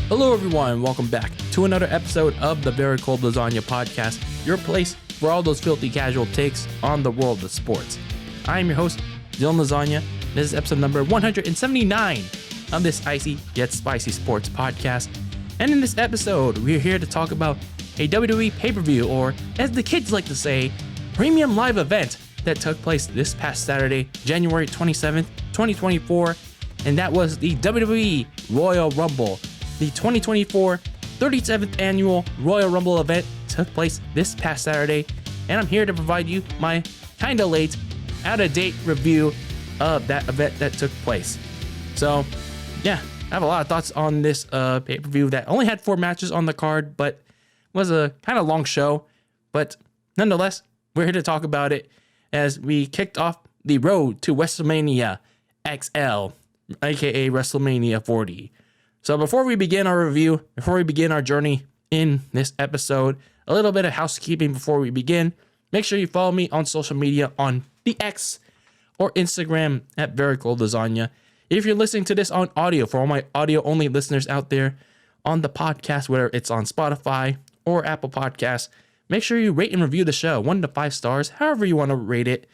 Hello everyone, welcome back to another episode of the Very Cold Lasagna podcast, your place for all those filthy casual takes on the world of sports. I am your host, DylanLasagna. This is episode number 179 of this icy yet spicy sports podcast. And in this episode, we're here to talk about a WWE pay-per-view, or as the kids like to say, premium live event that took place this past Saturday, January 27th, 2024, and that was the WWE Royal Rumble. The 2024 37th annual Royal Rumble event took place this past Saturday, and I'm here to provide you my kinda late, out-of-date review of that event that took place. So, yeah, I have a lot of thoughts on this pay-per-view that only had 4 matches on the card, but was a kind of long show. But nonetheless, we're here to talk about it as we kicked off the road to WrestleMania XL, aka WrestleMania 40. So before we begin our review, before we begin our journey in this episode, a little bit of housekeeping before we begin. Make sure you follow me on social media on the X or Instagram at Very Cold Lasagna. If you're listening to this on audio, for all my audio-only listeners out there on the podcast, whether it's on Spotify or Apple Podcasts, make sure you rate and review the show, 1 to 5 stars, however you want to rate it.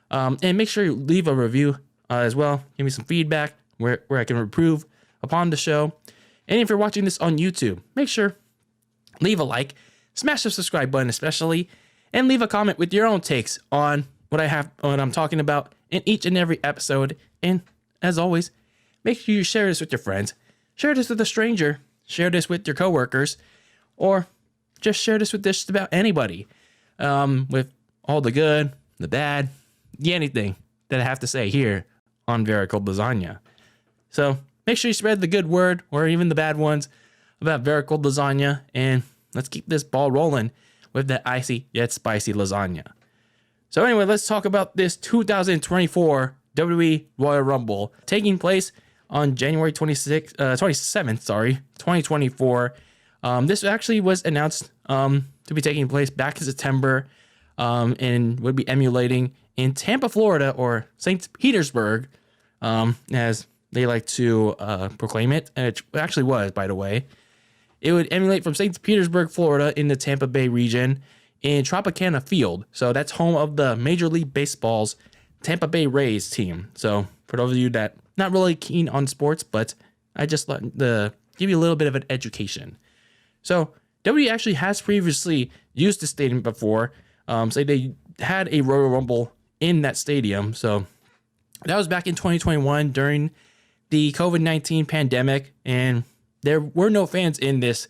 And make sure you leave a review as well. Give me some feedback where I can improve upon the show. And if you're watching this on YouTube, make sure leave a like, smash the subscribe button especially, and leave a comment with your own takes on what I'm talking about in each and every episode. And as always, make sure you share this with your friends, share this with a stranger, share this with your coworkers, or just share this with just about anybody, with all the good, the bad, anything that I have to say here on Very Cold Lasagna. So make sure you spread the good word, or even the bad ones, about Very Cold Lasagna, and let's keep this ball rolling with that icy yet spicy lasagna. So anyway, let's talk about this 2024 WWE Royal Rumble taking place on January 27th, 2024. This actually was announced to be taking place back in September, and would be emulating in Tampa, Florida, or St. Petersburg, as they like to proclaim it. And it actually was, by the way. It would emulate from St. Petersburg, Florida, in the Tampa Bay region in Tropicana Field. So that's home of the Major League Baseball's Tampa Bay Rays team. So for those of you that not really keen on sports, but I just let give you a little bit of an education. So WWE actually has previously used the stadium before. So they had a Royal Rumble in that stadium. So that was back in 2021 during the COVID-19 pandemic, and there were no fans in this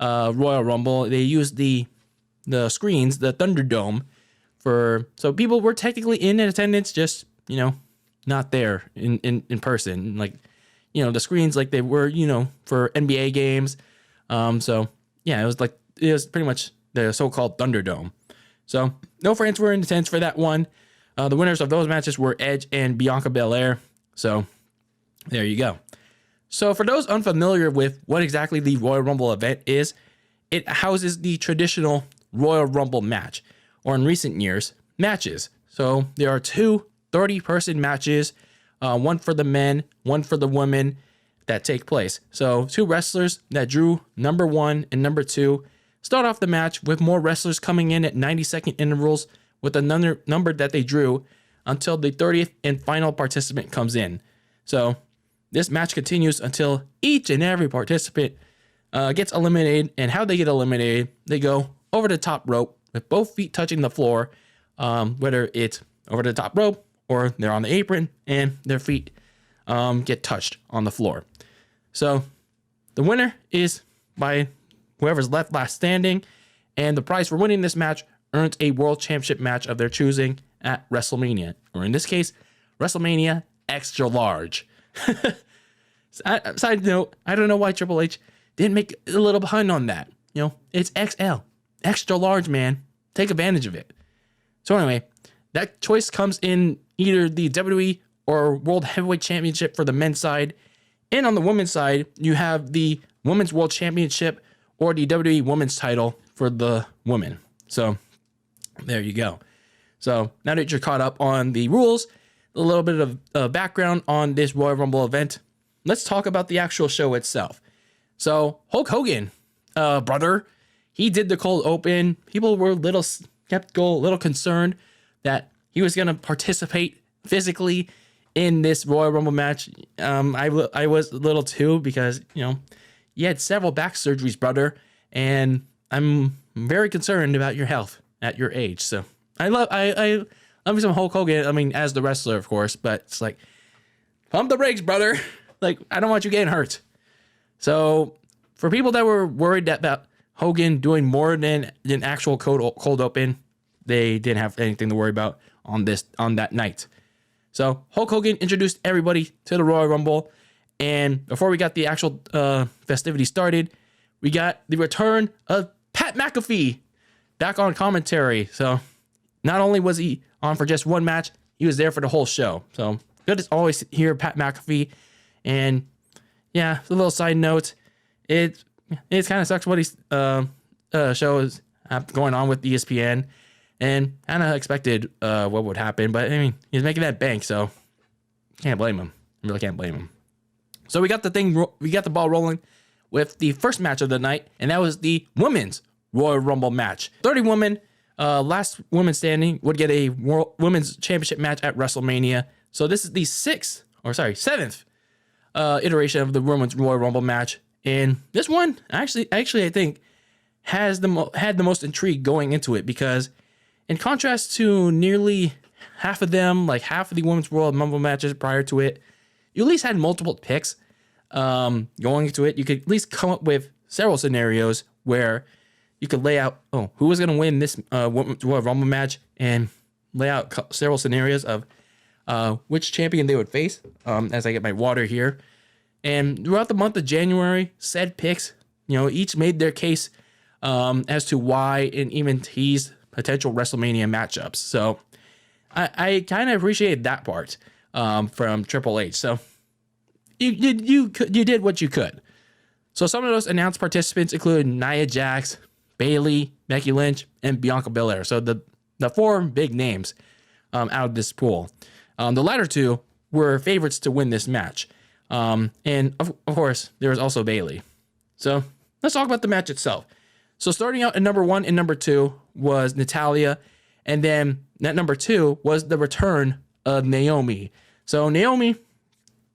Royal Rumble. They used the screens, the Thunderdome, so people were technically in attendance, just, not there in person. Like, the screens like they were, for NBA games. So yeah, it was pretty much the so-called Thunderdome. So no fans were in attendance for that one. The winners of those matches were Edge and Bianca Belair. So there you go. So for those unfamiliar with what exactly the Royal Rumble event is, it houses the traditional Royal Rumble match, or in recent years, matches. So there are 2 30-person matches, one for the men, one for the women, that take place. So 2 wrestlers that drew number 1 and number 2 start off the match, with more wrestlers coming in at 90-second intervals with another number that they drew until the 30th and final participant comes in. So this match continues until each and every participant gets eliminated. And how they get eliminated, they go over the top rope with both feet touching the floor, whether it's over the top rope or they're on the apron and their feet get touched on the floor. So the winner is by whoever's left last standing, and the prize for winning this match earns a world championship match of their choosing at WrestleMania, or in this case, WrestleMania Extra Large. Side note, I don't know why Triple H didn't make a little pun on that. It's XL, extra large, man. Take advantage of it. So anyway, that choice comes in either the WWE or World Heavyweight Championship for the men's side. And on the women's side, you have the Women's World Championship or the WWE Women's title for the women. So there you go. So now that you're caught up on the rules, a little bit of background on this Royal Rumble event, let's talk about the actual show itself. So Hulk Hogan, brother, he did the cold open. People were a little skeptical, a little concerned that he was going to participate physically in this Royal Rumble match. I was a little too, because, you had several back surgeries, brother, and I'm very concerned about your health at your age. So I love me some Hulk Hogan. I mean, as the wrestler, of course, but it's like, pump the brakes, brother. Like, I don't want you getting hurt. So for people that were worried about Hogan doing more than an actual cold open, they didn't have anything to worry about on that night. So Hulk Hogan introduced everybody to the Royal Rumble. And before we got the actual festivity started, we got the return of Pat McAfee back on commentary. So not only was he on for just one match, he was there for the whole show. So good to always hear Pat McAfee. And yeah, a little side note, it kind of sucks what he's show is going on with ESPN, and kind of expected what would happen. But I mean, he's making that bank, so can't blame him. I really can't blame him. So we got the ball rolling with the first match of the night, and that was the women's Royal Rumble match. 30 women, last woman standing, would get a women's championship match at WrestleMania. So this is the seventh iteration of the women's Royal Rumble match, and this one actually I think had the most intrigue going into it, because in contrast to nearly half of them, like half of the women's Royal Rumble matches prior to it, you at least had multiple picks going into it. You could at least come up with several scenarios where you could lay out, who was going to win this women's Royal Rumble match, and lay out several scenarios of which champion they would face, as I get my water here. And throughout the month of January, said picks, each made their case as to why, and even teased potential WrestleMania matchups. So I kind of appreciated that part from Triple H. So you did what you could. So some of those announced participants included Nia Jax, Bayley, Becky Lynch, and Bianca Belair. So the four big names out of this pool. The latter two were favorites to win this match. And of course, there was also Bayley. So let's talk about the match itself. So starting out at number 1 and number 2 was Natalya. And then at number 2 was the return of Naomi. So Naomi,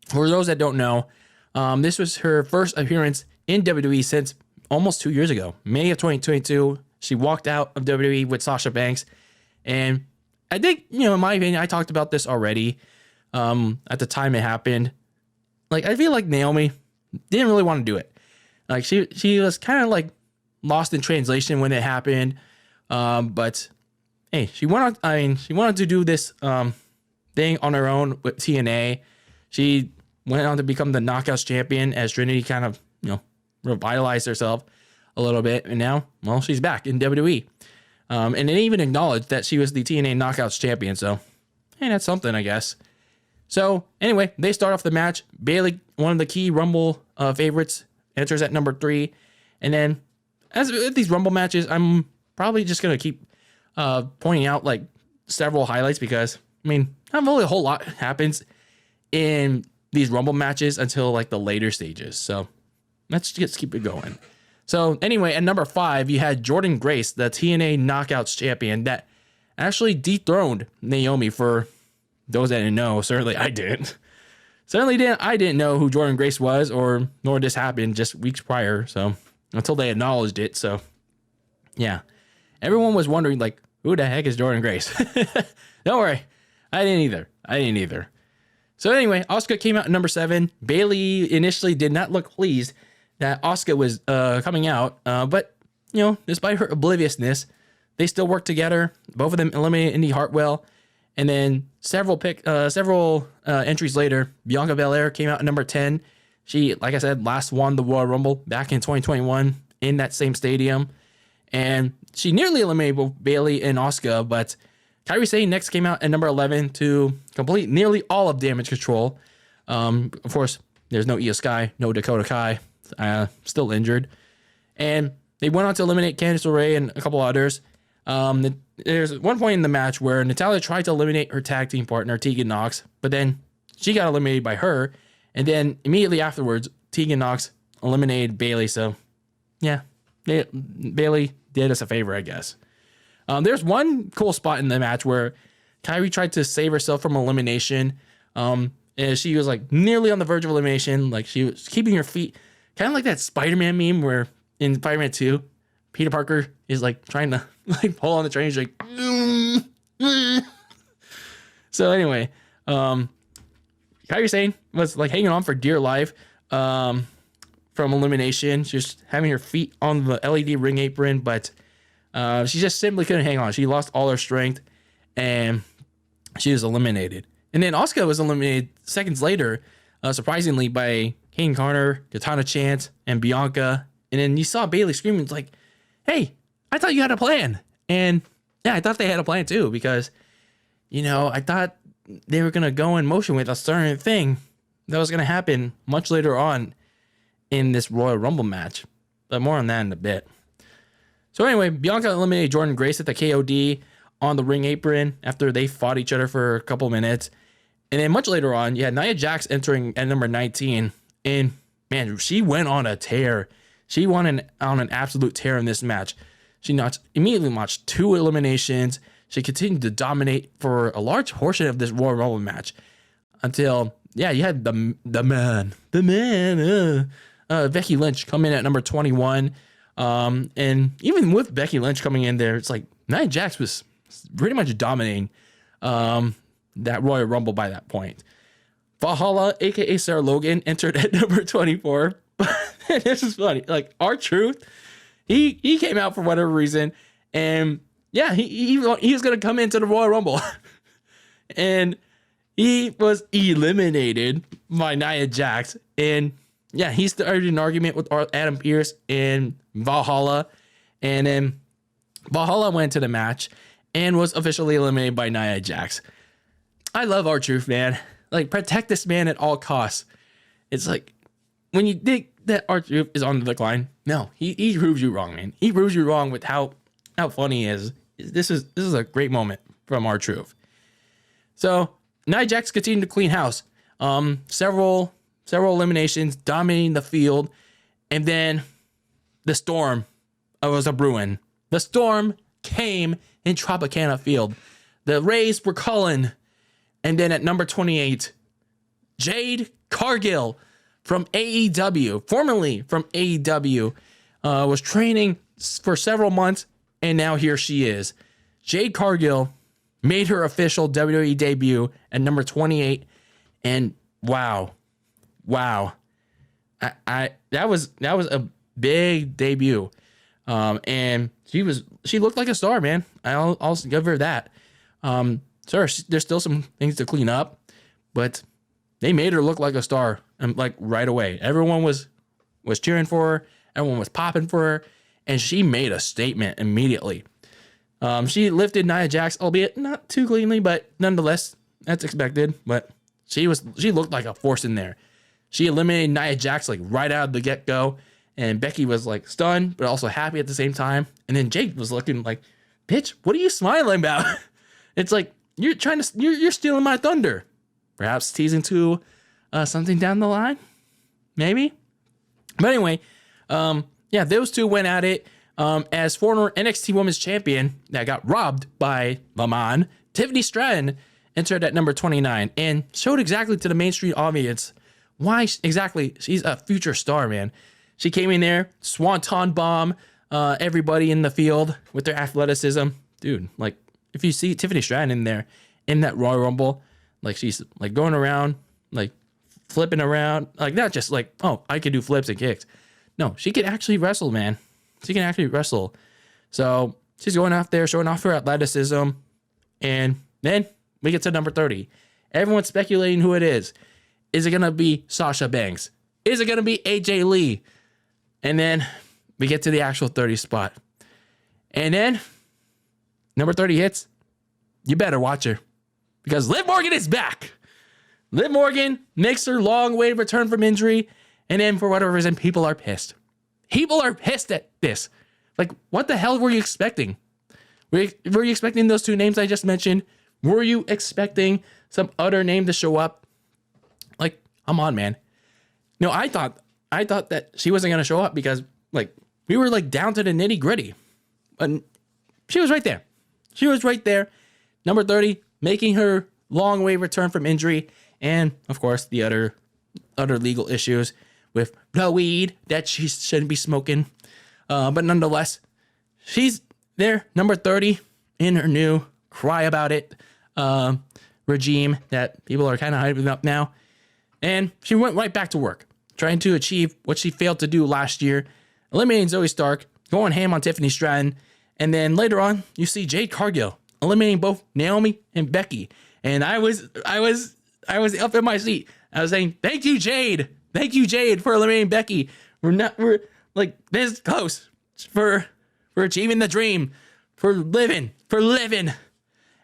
for those that don't know, this was her first appearance in WWE since almost 2 years ago. May of 2022, she walked out of WWE with Sasha Banks. And I think, in my opinion, I talked about this already at the time it happened. Like, I feel like Naomi didn't really want to do it. Like, she was kind of like lost in translation when it happened. But hey, she wanted to do this thing on her own with TNA. She went on to become the Knockouts champion as Trinity kind of, revitalized herself a little bit. And now, well, she's back in WWE. And they even acknowledged that she was the TNA Knockouts champion. So, hey, that's something, I guess. So, anyway, they start off the match. Bayley, one of the key Rumble favorites, enters at number 3. And then, as with these Rumble matches, I'm probably just going to keep pointing out, like, several highlights, because, not really a whole lot happens in these Rumble matches until, like, the later stages. So, let's just keep it going. So, anyway, at number 5, you had Jordynne Grace, the TNA Knockouts champion, that actually dethroned Naomi. For those that didn't know, certainly I didn't. I didn't know who Jordynne Grace was, nor this happened just weeks prior. So, until they acknowledged it. So, yeah. Everyone was wondering, like, who the heck is Jordynne Grace? Don't worry. I didn't either. So, anyway, Asuka came out at number 7. Bayley initially did not look pleased that Asuka was coming out. But, despite her obliviousness, they still worked together. Both of them eliminated Indy Hartwell. And then several entries later, Bianca Belair came out at number 10. She, like I said, last won the Royal Rumble back in 2021 in that same stadium. And she nearly eliminated both Bayley and Asuka, but Kairi Sane next came out at number 11 to complete nearly all of Damage Control. Of course, there's no Io Sky, no Dakota Kai, still injured. And they went on to eliminate Candice LeRae and a couple others. There's one point in the match where Natalya tried to eliminate her tag team partner, Tegan Nox, but then she got eliminated by her. And then immediately afterwards, Tegan Nox eliminated Bayley. So yeah, Bayley did us a favor, I guess. There's one cool spot in the match where Kyrie tried to save herself from elimination. And she was like nearly on the verge of elimination. Like she was keeping her feet, kind of like that Spider-Man meme where in Spider-Man 2, Peter Parker is like trying to like pull on the train. He's like, So anyway, Kyrie Sane was like hanging on for dear life from elimination. She was having her feet on the LED ring apron, but she just simply couldn't hang on. She lost all her strength and she was eliminated. And then Asuka was eliminated seconds later, surprisingly, by Kane Carter, Katana Chance, and Bianca. And then you saw Bayley screaming, it's like, hey, I thought you had a plan. And yeah, I thought they had a plan too, because, you know, I thought they were going to go in motion with a certain thing that was going to happen much later on in this Royal Rumble match. But more on that in a bit. So anyway, Bianca eliminated Jordynne Grace at the KOD on the ring apron after they fought each other for a couple minutes. And then much later on, you had Nia Jax entering at number 19. And man, she went on a tear. She went on an absolute tear in this match. She immediately notched 2 eliminations. She continued to dominate for a large portion of this Royal Rumble match until, yeah, you had the man, Becky Lynch come in at number 21. And even with Becky Lynch coming in there, it's like Nia Jax was pretty much dominating that Royal Rumble by that point. Valhalla, aka Sarah Logan, entered at number 24. This is funny. Like R-Truth, he came out for whatever reason, and yeah, he was gonna come into the Royal Rumble, and he was eliminated by Nia Jax, and yeah, he started an argument with Adam Pearce and Valhalla, and then Valhalla went to the match and was officially eliminated by Nia Jax. I love R-Truth, man. Like, protect this man at all costs. It's like, when you think that R-Truth is on the decline, no, he proves you wrong, man. He proves you wrong with how funny he is. This is a great moment from R-Truth. So, Nia Jax continued to clean house. Several eliminations, dominating the field, and then the storm was a brewing. The storm came in Tropicana Field. The Rays were calling. And then at number 28, Jade Cargill from AEW, formerly from AEW, was training for several months, and now here she is. Jade Cargill made her official WWE debut at number 28, and wow, that was a big debut, and she looked like a star, man. I'll give her that. Sure, there's still some things to clean up, but they made her look like a star, and like right away. Everyone was cheering for her. Everyone was popping for her, and she made a statement immediately. She lifted Nia Jax, albeit not too cleanly, but nonetheless, that's expected. But she looked like a force in there. She eliminated Nia Jax like right out of the get-go, and Becky was like stunned, but also happy at the same time. And then Jake was looking like, bitch, what are you smiling about? It's like, you're stealing my thunder. Perhaps teasing to something down the line, maybe. But anyway, yeah, those two went at it. As former NXT Women's Champion that got robbed by Lamon, Tiffany Stratton entered at number 29 and showed exactly to the mainstream audience why exactly she's a future star, man. She came in there, swanton bomb everybody in the field with their athleticism. Dude, like, if you see Tiffany Stratton in there, in that Royal Rumble, like, she's like going around, like flipping around, like not just like, oh, I can do flips and kicks. No, she can actually wrestle, man. She can actually wrestle. So she's going out there, showing off her athleticism. And then we get to number 30. Everyone's speculating who it is. Is it going to be Sasha Banks? Is it going to be AJ Lee? And then we get to the actual 30 spot. And then number 30 hits. You better watch her, because Liv Morgan is back. Liv Morgan makes her long-awaited return from injury. And then for whatever reason, people are pissed. People are pissed at this. Like, what the hell were you expecting? Were you expecting those two names I just mentioned? Were you expecting some other name to show up? Like, come on, man. No, I thought I thought that she wasn't going to show up because like we were like down to the nitty gritty. And she was right there. She was right there. Number 30, making her long way return from injury. And of course, the other legal issues with the weed that she shouldn't be smoking. But nonetheless, she's there, number 30 in her new Cry About It regime that people are kind of hyping up now. And she went right back to work, trying to achieve what she failed to do last year, eliminating Zoe Stark, going ham on Tiffany Stratton, and then later on, you see Jade Cargill eliminating both Naomi and Becky. And I was up in my seat. I was saying, thank you, Jade, for eliminating Becky. We're like this close for achieving the dream, for living.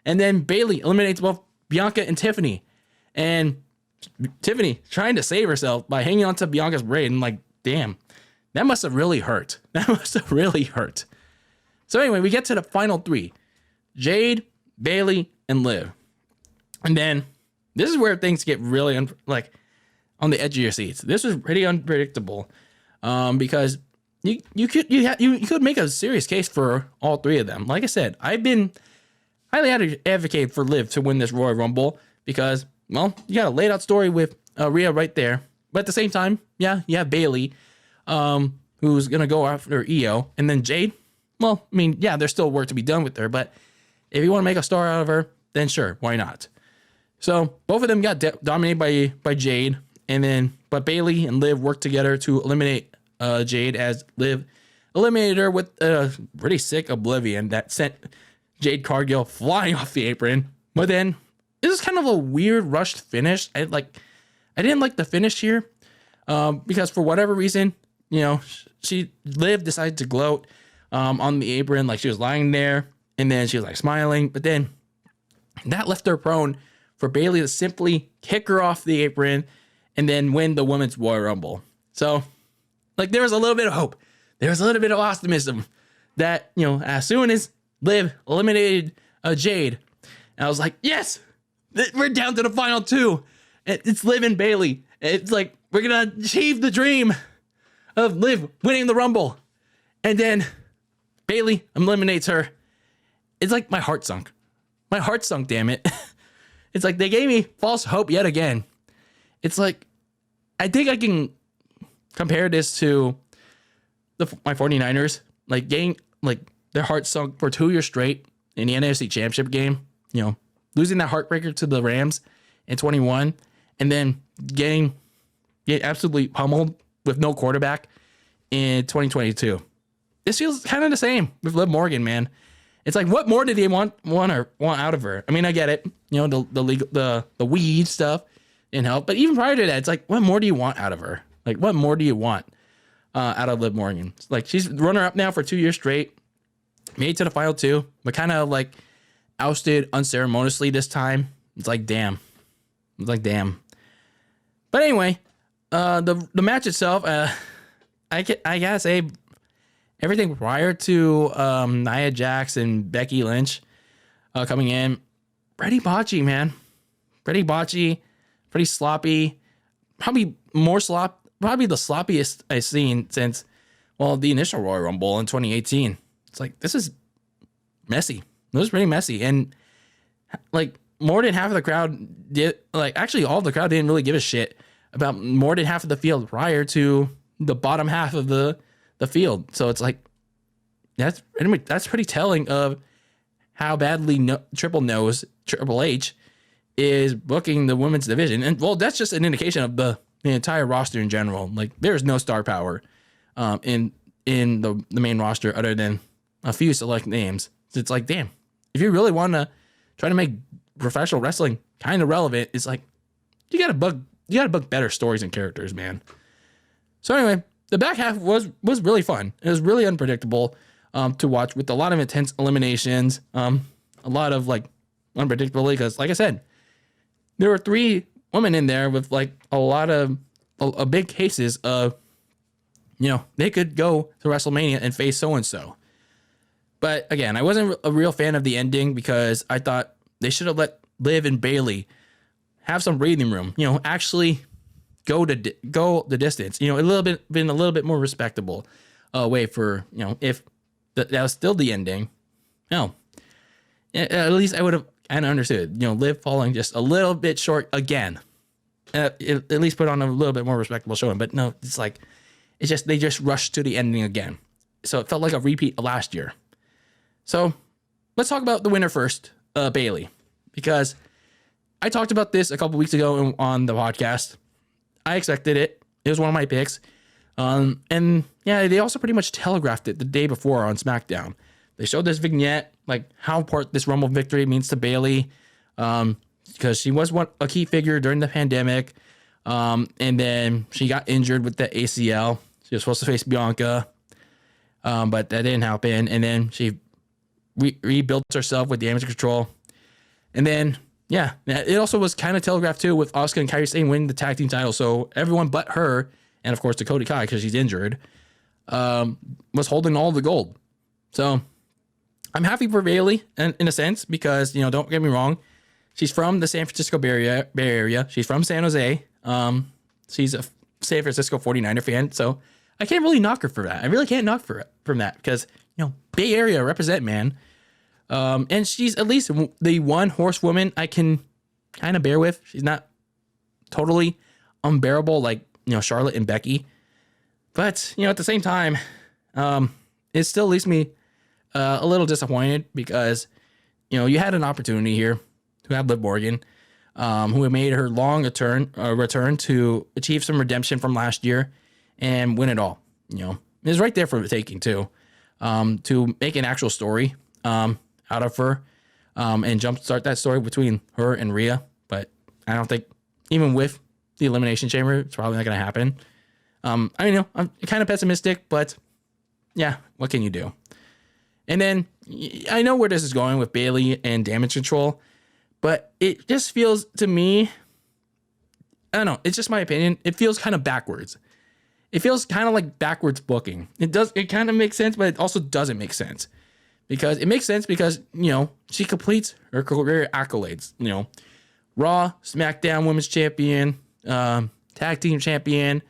And then Bayley eliminates both Bianca and Tiffany, and Tiffany trying to save herself by hanging onto Bianca's braid. And like, damn, that must have really hurt. So anyway, we get to the final 3: Jade, Bayley, and Liv. And then this is where things get really on the edge of your seats. This was pretty unpredictable, because you could make a serious case for all 3 of them. Like I said, I've been highly advocated for Liv to win this Royal Rumble because, well, you got a laid out story with Rhea right there. But at the same time, yeah, you have Bayley, who's going to go after Io. And then Jade, well, I mean, yeah, there's still work to be done with her. But if you want to make a star out of her, then sure, why not? So both of them got dominated by Jade. But Bayley and Liv worked together to eliminate Jade, as Liv eliminated her with a pretty sick Oblivion that sent Jade Cargill flying off the apron. But then this is kind of a weird rushed finish. I didn't like the finish here, because for whatever reason, Liv decided to gloat on the apron, like she was lying there, and then she was like smiling. But then that left her prone for Bayley to simply kick her off the apron and then win the Women's Royal Rumble. So, like, there was a little bit of hope. There was a little bit of optimism that, as soon as Liv eliminated Jade, I was like, yes, we're down to the final 2. It's Liv and Bayley. It's like, we're going to achieve the dream of Liv winning the Rumble. And then Bayley eliminates her. It's like my heart sunk. My heart sunk, damn it. It's like they gave me false hope yet again. It's like, I think I can compare this to my 49ers, like getting like their heart sunk for 2 years straight in the NFC Championship game, losing that heartbreaker to the Rams in 21, and then getting absolutely pummeled with no quarterback in 2022. This feels kind of the same with Liv Morgan, man. It's like, what more did they want out of her? I mean, I get it, the weed stuff didn't help, but even prior to that, it's like, what more do you want out of her? Like, what more do you want out of Liv Morgan? Like, she's runner up now for 2 years straight, made it to the final 2, but kind of like ousted unceremoniously this time. It's like, damn. But anyway, the match itself, I gotta say, everything prior to Nia Jax and Becky Lynch coming in, pretty botchy, man. Pretty botchy, pretty sloppy. Probably the sloppiest I've seen since, the initial Royal Rumble in 2018. It's like, this is messy. It was pretty messy. And like, more than half of the crowd did, like, actually all of the crowd didn't really give a shit about more than half of the field prior to the bottom half of the field. So it's like, that's pretty telling of how badly Triple H is booking the women's division. And that's just an indication of the entire roster in general. Like, there's no star power in the main roster other than a few select names. So it's like, damn, if you really want to try to make professional wrestling kind of relevant, it's like, you gotta book better stories and characters, man. So anyway, the back half was really fun. It was really unpredictable to watch, with a lot of intense eliminations, a lot of like unpredictability, because like I said, there were 3 women in there with like a big cases of, they could go to WrestleMania and face so-and-so. But again, I wasn't a real fan of the ending because I thought they should have let Liv and Bayley have some breathing room, actually go the distance. You know, been a little bit more respectable way for, you know, if that was still the ending. No, at least I would have kind of understood. You know, Liv falling just a little bit short again. At least put on a little bit more respectable showing. But no, it's like they just rushed to the ending again. So it felt like a repeat of last year. So let's talk about the winner first, Bayley, because I talked about this a couple weeks ago on the podcast. I expected it. It was one of my picks. And yeah, they also pretty much telegraphed it the day before on SmackDown. They showed this vignette, like how important this Rumble victory means to Bayley, because she was a key figure during the pandemic. And then she got injured with the ACL. She was supposed to face Bianca, but that didn't happen. And then she rebuilt herself with damage control. And then, yeah, it also was kind of telegraphed too with Asuka and Kairi Sane winning the tag team title. So everyone but her, and of course Dakota Kai, because she's injured, was holding all the gold. So I'm happy for Bayley in a sense, because, you know, don't get me wrong, she's from the San Francisco Bay Area. She's from San Jose. She's a San Francisco 49er fan. So I can't really knock her for that. I really can't knock her from that, because, you know, Bay Area represent, man. And she's at least the one horsewoman I can kind of bear with. She's not totally unbearable like, you know, Charlotte and Becky. But, you know, at the same time, it still leaves me a little disappointed, because, you know, you had an opportunity here to have Liv Morgan, who had made her long return to achieve some redemption from last year and win it all. You know, it was right there for the taking too, to make an actual story out of her, and jumpstart that story between her and Rhea. But I don't think, even with the Elimination Chamber, it's probably not going to happen. I mean, you know, I'm kind of pessimistic, but yeah, what can you do? And then I know where this is going with Bayley and damage control, but it just feels to me, I don't know, it's just my opinion, it feels kind of backwards. It feels kind of like backwards booking. It kind of makes sense, but it also doesn't make sense. Because it makes sense because, you know, she completes her career accolades, you know, Raw, SmackDown Women's Champion, Tag Team Champion,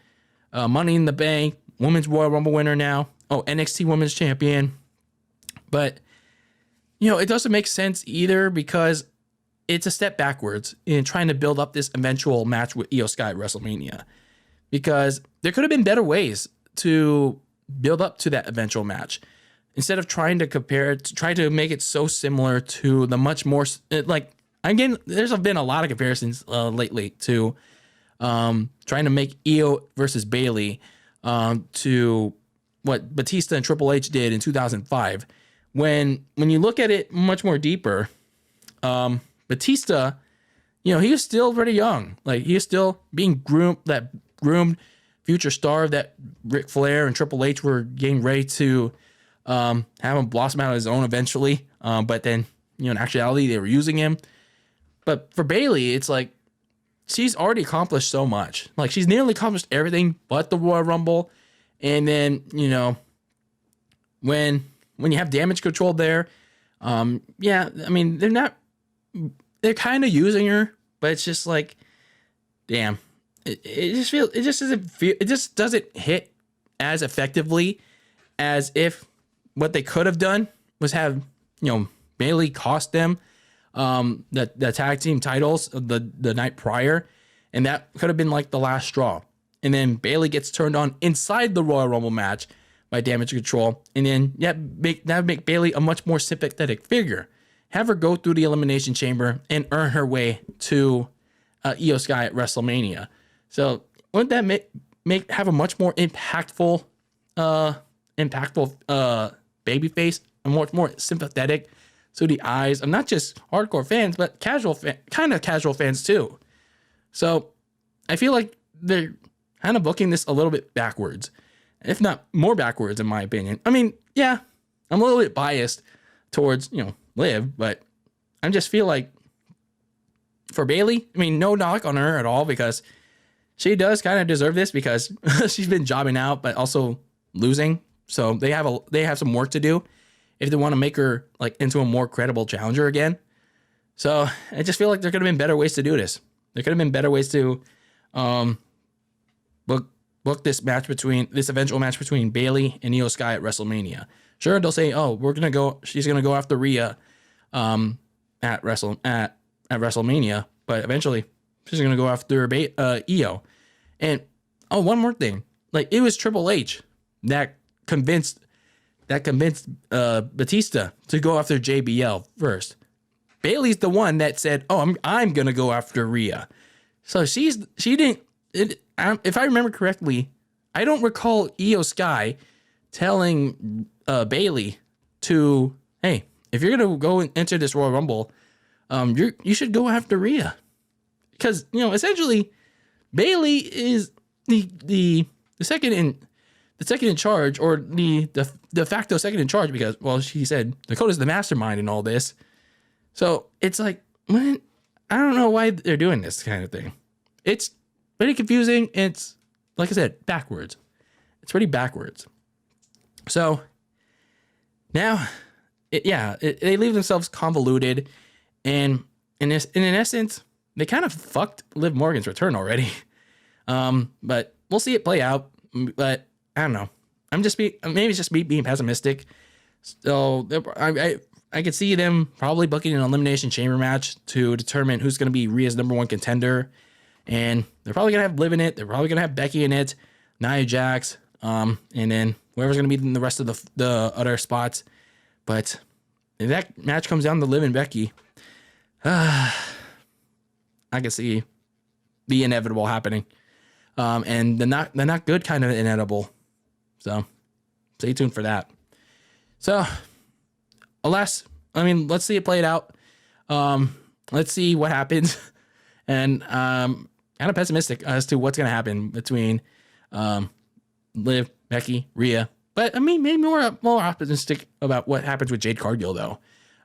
Money in the Bank, Women's Royal Rumble winner now. Oh, NXT Women's Champion. But, you know, it doesn't make sense either, because it's a step backwards in trying to build up this eventual match with Io Sky at WrestleMania. Because there could have been better ways to build up to that eventual match. Instead of trying to compare it, try to make it so similar to the much more, like, again, there's been a lot of comparisons lately to trying to make Io versus Bayley to what Batista and Triple H did in 2005. When you look at it much more deeper, Batista, you know, he was still very young. Like, he was still being groomed future star that Ric Flair and Triple H were getting ready to have him blossom out on his own eventually. But then, you know, in actuality, they were using him. But for Bayley, it's like, she's already accomplished so much. Like, she's nearly accomplished everything but the Royal Rumble. And then, you know, when you have damage control there, yeah, I mean, they're kind of using her, but it's just like, damn, it just doesn't hit as effectively as if what they could have done was have, you know, Bayley cost them the tag team titles the night prior, and that could have been like the last straw. And then Bayley gets turned on inside the Royal Rumble match by damage control, and then that would make Bayley a much more sympathetic figure. Have her go through the Elimination Chamber and earn her way to Io Sky at WrestleMania. So wouldn't that have a much more impactful babyface, and much more sympathetic to the eyes of not just hardcore fans, but kind of casual fans too. So I feel like they're kind of booking this a little bit backwards, if not more backwards, in my opinion. I mean, yeah, I'm a little bit biased towards, you know, Liv, but I just feel like for Bayley, I mean, no knock on her at all, because she does kind of deserve this, because she's been jobbing out, but also losing. So they have some work to do if they want to make her like into a more credible challenger again. So I just feel like there could have been better ways to do this. There could have been better ways to book this eventual match between Bayley and Io Sky at WrestleMania. Sure, they'll say, oh, she's gonna go after Rhea at WrestleMania, but eventually she's gonna go after Io. And one more thing, like it was Triple H that convinced Batista to go after JBL first. Bayley's the one that said, "Oh, I'm gonna go after Rhea." So she didn't. If I remember correctly, I don't recall Io Sky telling Bayley to, "Hey, if you're gonna go and enter this Royal Rumble, you should go after Rhea," because essentially Bayley is the second in charge, or the de facto second in charge, because she said Dakota's the mastermind in all this. So it's like, man, I don't know why they're doing this kind of thing. It's pretty confusing. It's, like I said, backwards. It's pretty backwards. So now, they leave themselves convoluted, and in essence, they kind of fucked Liv Morgan's return already. But we'll see it play out. But I don't know. Maybe it's just me being pessimistic. So I could see them probably booking an Elimination Chamber match to determine who's going to be Rhea's number one contender. And they're probably going to have Liv in it. They're probably going to have Becky in it, Nia Jax, and then whoever's going to be in the rest of the other spots. But if that match comes down to Liv and Becky, I can see the inevitable happening. And the not good kind of inevitable. So stay tuned for that. So let's see it played out. Let's see what happens. And kind of pessimistic as to what's going to happen between Liv, Becky, Rhea. But maybe more optimistic about what happens with Jade Cargill, though.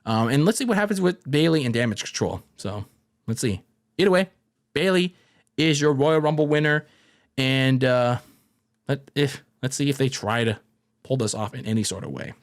And let's see what happens with Bayley and Damage Control. So let's see. Either way, Bayley is your Royal Rumble winner. And let's see if they try to pull this off in any sort of way.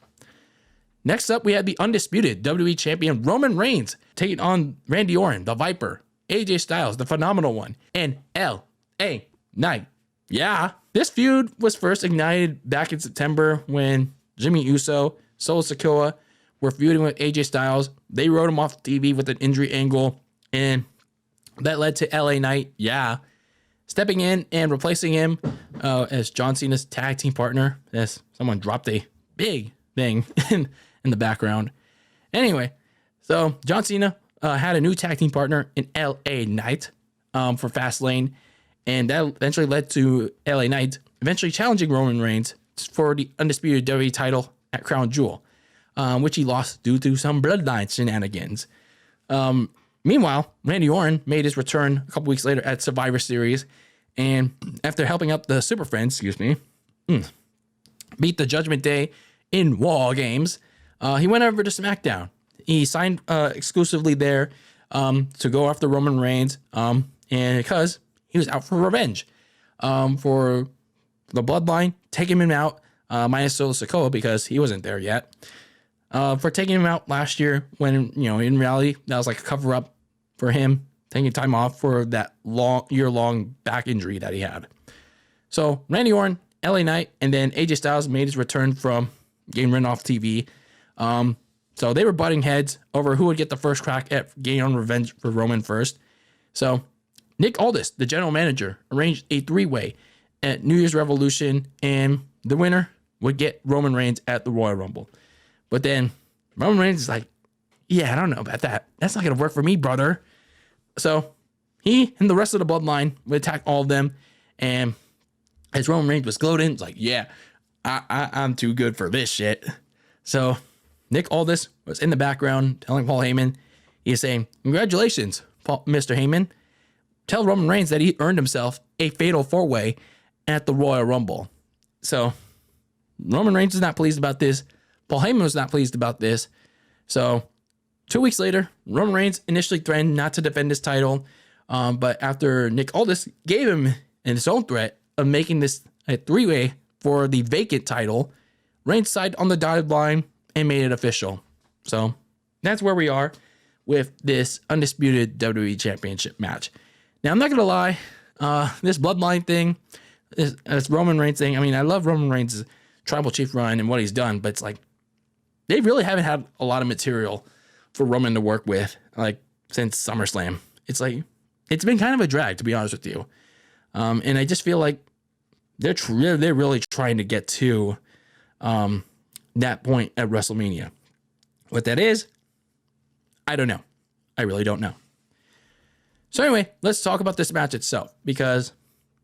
Next up, we had the undisputed WWE Champion Roman Reigns taking on Randy Orton, the Viper, AJ Styles, the Phenomenal One, and LA Knight. Yeah, this feud was first ignited back in September when Jimmy Uso, Solo Sikoa were feuding with AJ Styles. They wrote him off TV with an injury angle, and that led to LA Knight, stepping in and replacing him as John Cena's tag team partner, as someone dropped a big thing in the background. Anyway, so John Cena had a new tag team partner in LA Knight for Fastlane, and that eventually led to LA Knight eventually challenging Roman Reigns for the undisputed WWE title at Crown Jewel, which he lost due to some bloodline shenanigans. Meanwhile, Randy Orton made his return a couple weeks later at Survivor Series, and after helping out the Super Friends, beat the Judgment Day in War Games, he went over to SmackDown. He signed exclusively there to go after Roman Reigns, and because he was out for revenge for the Bloodline, taking him out, minus Solo Sikoa because he wasn't there yet. For taking him out last year when, in reality, that was like a cover up for him taking time off for that year-long back injury that he had. So Randy Orton, LA Knight, and then AJ Styles made his return from getting written off TV. So they were butting heads over who would get the first crack at getting on revenge for Roman first. So Nick Aldis, the general manager, arranged a three-way at New Year's Revolution, and the winner would get Roman Reigns at the Royal Rumble. But then Roman Reigns is like, I don't know about that. That's not going to work for me, brother. So he and the rest of the Bloodline would attack all of them. And as Roman Reigns was gloating, it's like, I'm too good for this shit. So Nick Aldis was in the background telling Paul Heyman, he's saying, congratulations, Mr. Heyman. Tell Roman Reigns that he earned himself a fatal four-way at the Royal Rumble. So Roman Reigns is not pleased about this. Paul Heyman was not pleased about this. So 2 weeks later, Roman Reigns initially threatened not to defend his title. But after Nick Aldis gave him his own threat of making this a three-way for the vacant title, Reigns signed on the dotted line and made it official. So that's where we are with this undisputed WWE Championship match. Now, I'm not going to lie. This Bloodline thing, this Roman Reigns thing. I mean, I love Roman Reigns' tribal chief run and what he's done, but it's like they really haven't had a lot of material for Roman to work with, like since SummerSlam. It's like it's been kind of a drag, to be honest with you. And I just feel like they're really trying to get to that point at WrestleMania. What that is, I don't know. I really don't know. So anyway, let's talk about this match itself, because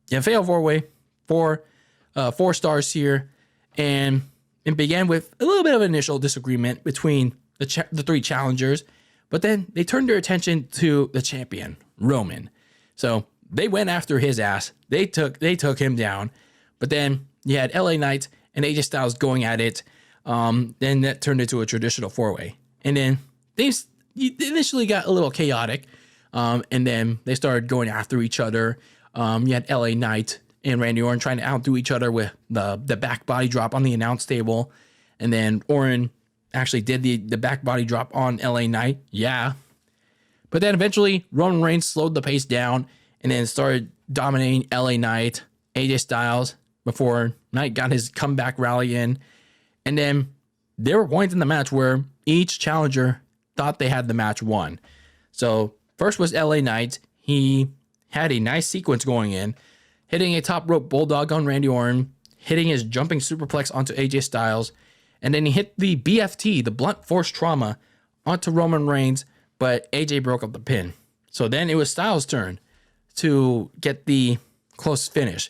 you have Fatal 4-Way, 4 stars here, and it began with a little bit of initial disagreement between the 3 challengers, but then they turned their attention to the champion, Roman. So they went after his ass. They took him down, but then you had LA Knight and AJ Styles going at it. Then that turned into a traditional 4-way, and then things initially got a little chaotic. And then they started going after each other. You had LA Knight and Randy Orton trying to outdo each other with the back body drop on the announce table. And then Orton actually did the back body drop on LA Knight. Yeah. But then eventually Roman Reigns slowed the pace down and then started dominating LA Knight, AJ Styles, before Knight got his comeback rally in. And then there were points in the match where each challenger thought they had the match won. So first was LA Knight. He had a nice sequence going in, hitting a top rope bulldog on Randy Orton, hitting his jumping superplex onto AJ Styles, and then he hit the BFT, the blunt force trauma, onto Roman Reigns, but AJ broke up the pin. So then it was Styles' turn to get the close finish,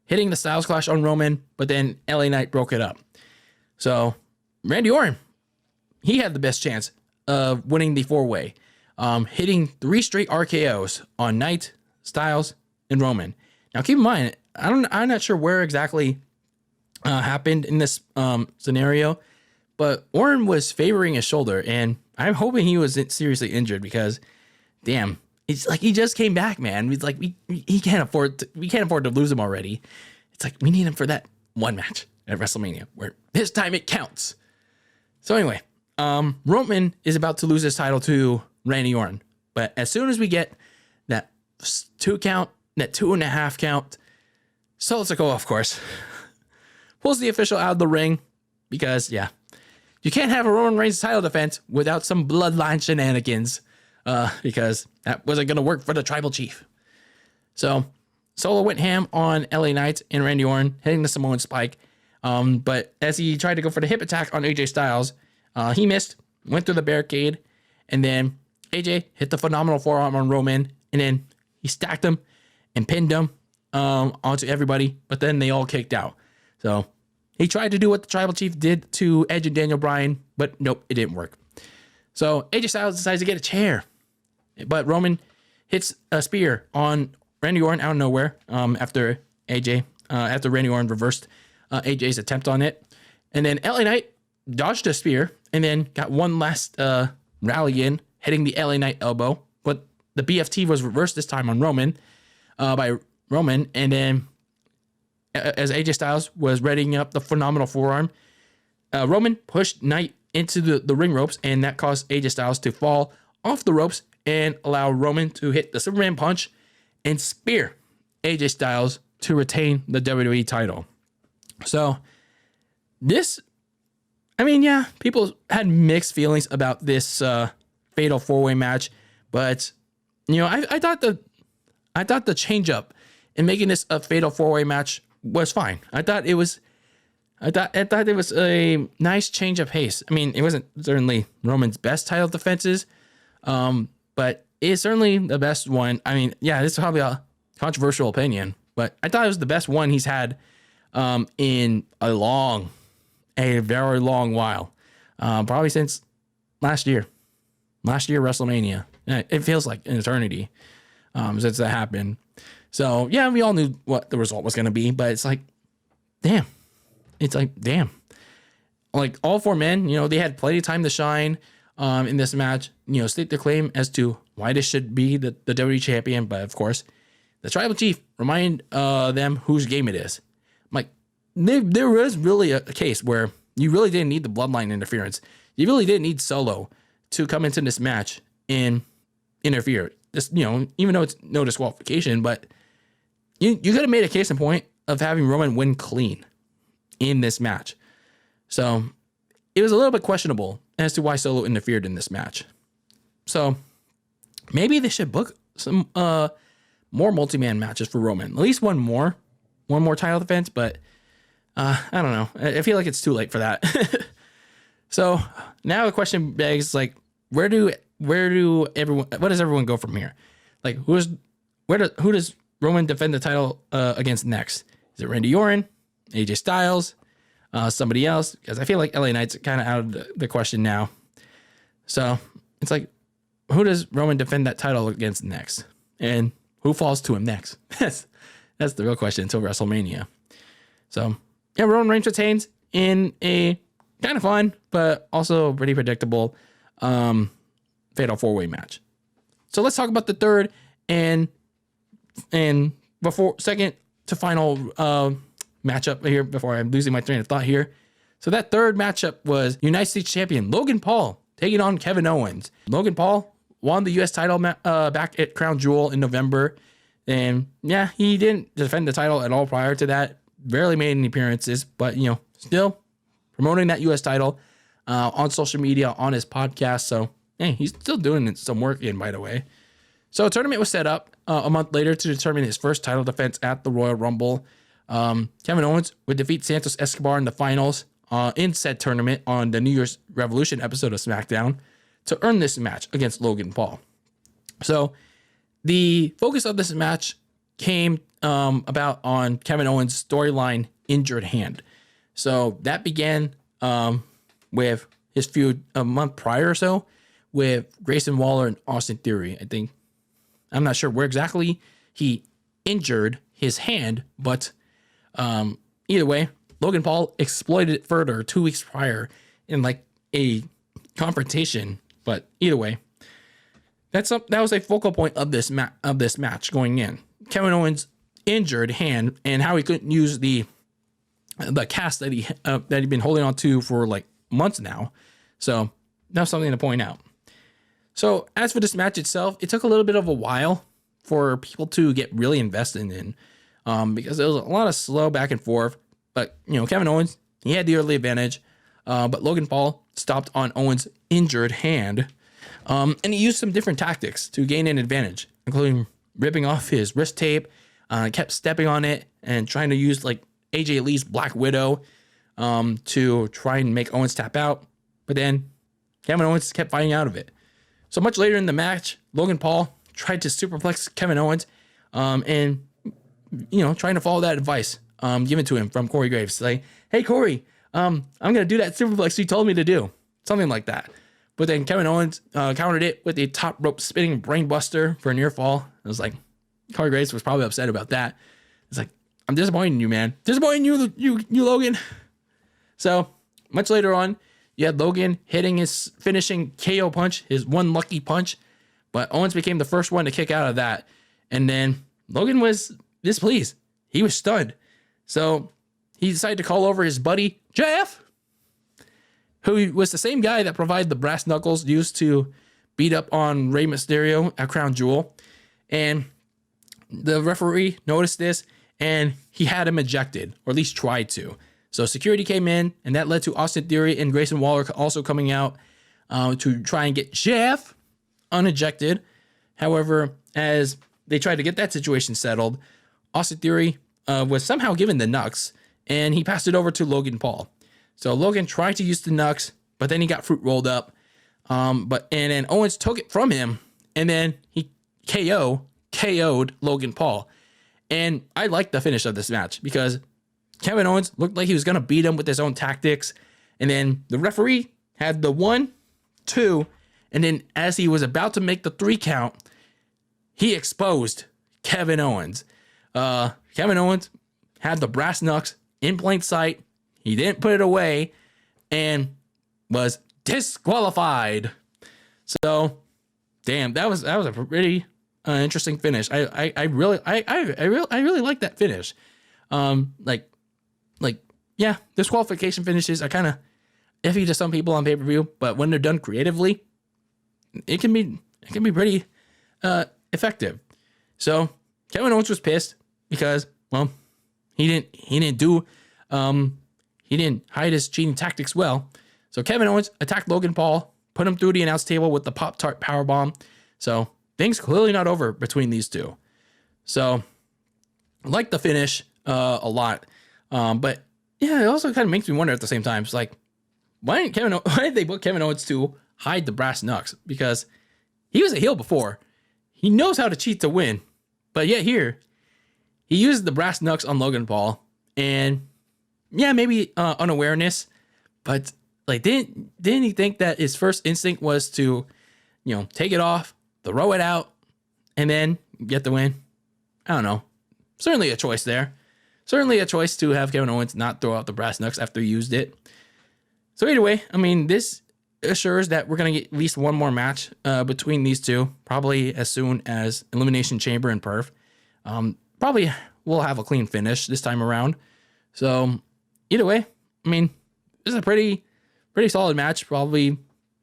hitting the Styles Clash on Roman, but then LA Knight broke it up. So Randy Orton, he had the best chance of winning the 4-way. Hitting 3 straight RKOs on Knight, Styles, and Roman. Now, keep in mind, I'm not sure where exactly happened in this scenario, but Orton was favoring his shoulder, and I'm hoping he was seriously injured because, damn, it's like he just came back, man. It's like we can't afford to lose him already. It's like we need him for that one match at WrestleMania where this time it counts. So anyway, Roman is about to lose his title to Randy Orton, but as soon as we get that 2 count, that 2.5 count, Solo Sikoa, of course, pulls the official out of the ring because, yeah, you can't have a Roman Reigns title defense without some bloodline shenanigans, because that wasn't going to work for the tribal chief. So Solo went ham on LA Knight and Randy Orton, hitting the Samoan spike, but as he tried to go for the hip attack on AJ Styles, he missed, went through the barricade, and then AJ hit the phenomenal forearm on Roman, and then he stacked him and pinned him onto everybody, but then they all kicked out. So he tried to do what the tribal chief did to Edge and Daniel Bryan, but nope, it didn't work. So AJ Styles decides to get a chair, but Roman hits a spear on Randy Orton out of nowhere after Randy Orton reversed AJ's attempt on it. And then LA Knight dodged a spear and then got one last rally in, hitting the LA Knight elbow, but the BFT was reversed this time on Roman by Roman, and then as AJ Styles was readying up the phenomenal forearm, Roman pushed Knight into the ring ropes, and that caused AJ Styles to fall off the ropes and allow Roman to hit the Superman punch and spear AJ Styles to retain the WWE title. So this, I mean, yeah, people had mixed feelings about this fatal 4-way match, but you know, I thought the change up in making this a fatal 4-way match was fine. I thought it was a nice change of pace. I mean, it wasn't certainly Roman's best title defenses, but it's certainly the best one. I mean, yeah, this is probably a controversial opinion, but I thought it was the best one he's had in a very long while, probably since last year WrestleMania. It feels like an eternity since that happened. So yeah, we all knew what the result was going to be, but it's like, damn. Like all 4 men, you know, they had plenty of time to shine in this match, you know, state their claim as to why this should be the WWE champion. But of course, the tribal chief remind them whose game it is. Like there was really a case where you really didn't need the bloodline interference. You really didn't need Solo to come into this match and interfere. This, you know, even though it's no disqualification, but you could have made a case in point of having Roman win clean in this match. So it was a little bit questionable as to why Solo interfered in this match. So maybe they should book some more multi-man matches for Roman. At least one more title defense, but I don't know. I feel like it's too late for that. So now the question begs, like, what does everyone go from here? Like, who does Roman defend the title against next? Is it Randy Orton, AJ Styles, somebody else? Because I feel like LA Knight's kind of out of the question now. So it's like, who does Roman defend that title against next? And who falls to him next? That's the real question until WrestleMania. So yeah, Roman Reigns retains in a kind of fun, but also pretty predictable fatal 4-way match. So let's talk about the third and before second to final matchup here before I'm losing my train of thought here. So that third matchup was United States Champion Logan Paul taking on Kevin Owens. Logan Paul won the U.S. title back at Crown Jewel in November. And yeah, he didn't defend the title at all prior to that. Barely made any appearances, but still promoting that U.S. title on social media, on his podcast. So hey, he's still doing some work in, by the way. So a tournament was set up a month later to determine his first title defense at the Royal Rumble. Kevin Owens would defeat Santos Escobar in the finals in said tournament on the New Year's Revolution episode of SmackDown to earn this match against Logan Paul. So the focus of this match came about on Kevin Owens' storyline Injured Hand. So that began with his feud a month prior or so with Grayson Waller and Austin Theory. I'm not sure where exactly he injured his hand, but either way, Logan Paul exploited it further 2 weeks prior in like a confrontation. But either way, that was a focal point of this match going in. Kevin Owens' injured hand and how he couldn't use the cast that he'd been holding on to for like months now. So that's something to point out. So as for this match itself, it took a little bit of a while for people to get really invested in, because there was a lot of slow back and forth. But Kevin Owens, he had the early advantage, but Logan Paul stopped on Owens' injured hand, and he used some different tactics to gain an advantage, including ripping off his wrist tape, kept stepping on it, and trying to use like AJ Lee's Black Widow to try and make Owens tap out. But then Kevin Owens kept fighting out of it. So much later in the match, Logan Paul tried to superplex Kevin Owens, and trying to follow that advice given to him from Corey Graves. Like, hey Corey, I'm gonna do that superplex you told me to do, something like that. But then Kevin Owens countered it with a top rope spinning brainbuster for a near fall. It was like, Corey Graves was probably upset about that. It's like, I'm disappointing you, man. Disappointing you, Logan. So much later on, you had Logan hitting his finishing KO punch, his one lucky punch, but Owens became the first one to kick out of that. And then Logan was displeased. He was stunned. So he decided to call over his buddy, Jeff, who was the same guy that provided the brass knuckles used to beat up on Rey Mysterio at Crown Jewel. And the referee noticed this, and he had him ejected, or at least tried to. So security came in, and that led to Austin Theory and Grayson Waller also coming out to try and get Jeff unejected. However, as they tried to get that situation settled, Austin Theory was somehow given the Nux, and he passed it over to Logan Paul. So Logan tried to use the Nux, but then he got fruit rolled up. And then Owens took it from him, and then he KO'd Logan Paul. And I liked the finish of this match because Kevin Owens looked like he was going to beat him with his own tactics. And then the referee had the 1, 2, and then as he was about to make the 3 count, he exposed Kevin Owens. Kevin Owens had the brass knucks in plain sight. He didn't put it away and was disqualified. So, damn, that was a pretty interesting finish. I really like that finish. Yeah, disqualification finishes are kind of iffy to some people on pay-per-view, but when they're done creatively, it can be pretty effective. So Kevin Owens was pissed because, well, He didn't hide his cheating tactics well. So Kevin Owens attacked Logan Paul, put him through the announce table with the Pop-Tart powerbomb. So things clearly not over between these two. So I like the finish a lot. But yeah, it also kind of makes me wonder at the same time. It's like, why did they book Kevin Owens to hide the brass knucks? Because he was a heel before. He knows how to cheat to win. But yet here, he used the brass knucks on Logan Paul. And yeah, maybe unawareness. But like, didn't he think that his first instinct was to, take it off, throw it out, and then get the win? I don't know. Certainly a choice there. Certainly a choice to have Kevin Owens not throw out the brass knucks after he used it. So either way, I mean, this assures that we're going to get at least one more match between these two, probably as soon as Elimination Chamber and Perf. Probably we'll have a clean finish this time around. So either way, I mean, this is a pretty solid match. Probably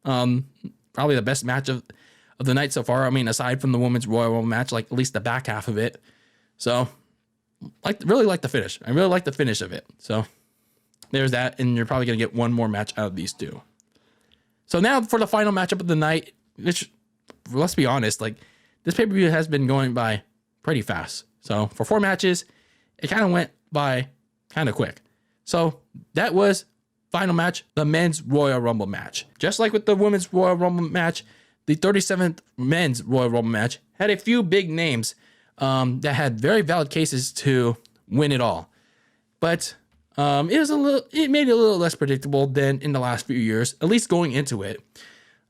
the best match of the night so far. I mean, aside from the Women's Royal Rumble match, like at least the back half of it. So really like the finish. I really like the finish of it. So there's that, and you're probably going to get one more match out of these two. So now for the final matchup of the night, which, let's be honest, like this pay-per-view has been going by pretty fast. So for 4 matches, it kind of went by kind of quick. So that was final match, the Men's Royal Rumble match. Just like with the Women's Royal Rumble match, the 37th Men's Royal Rumble match had a few big names that had very valid cases to win it all. But it made it a little less predictable than in the last few years, at least going into it.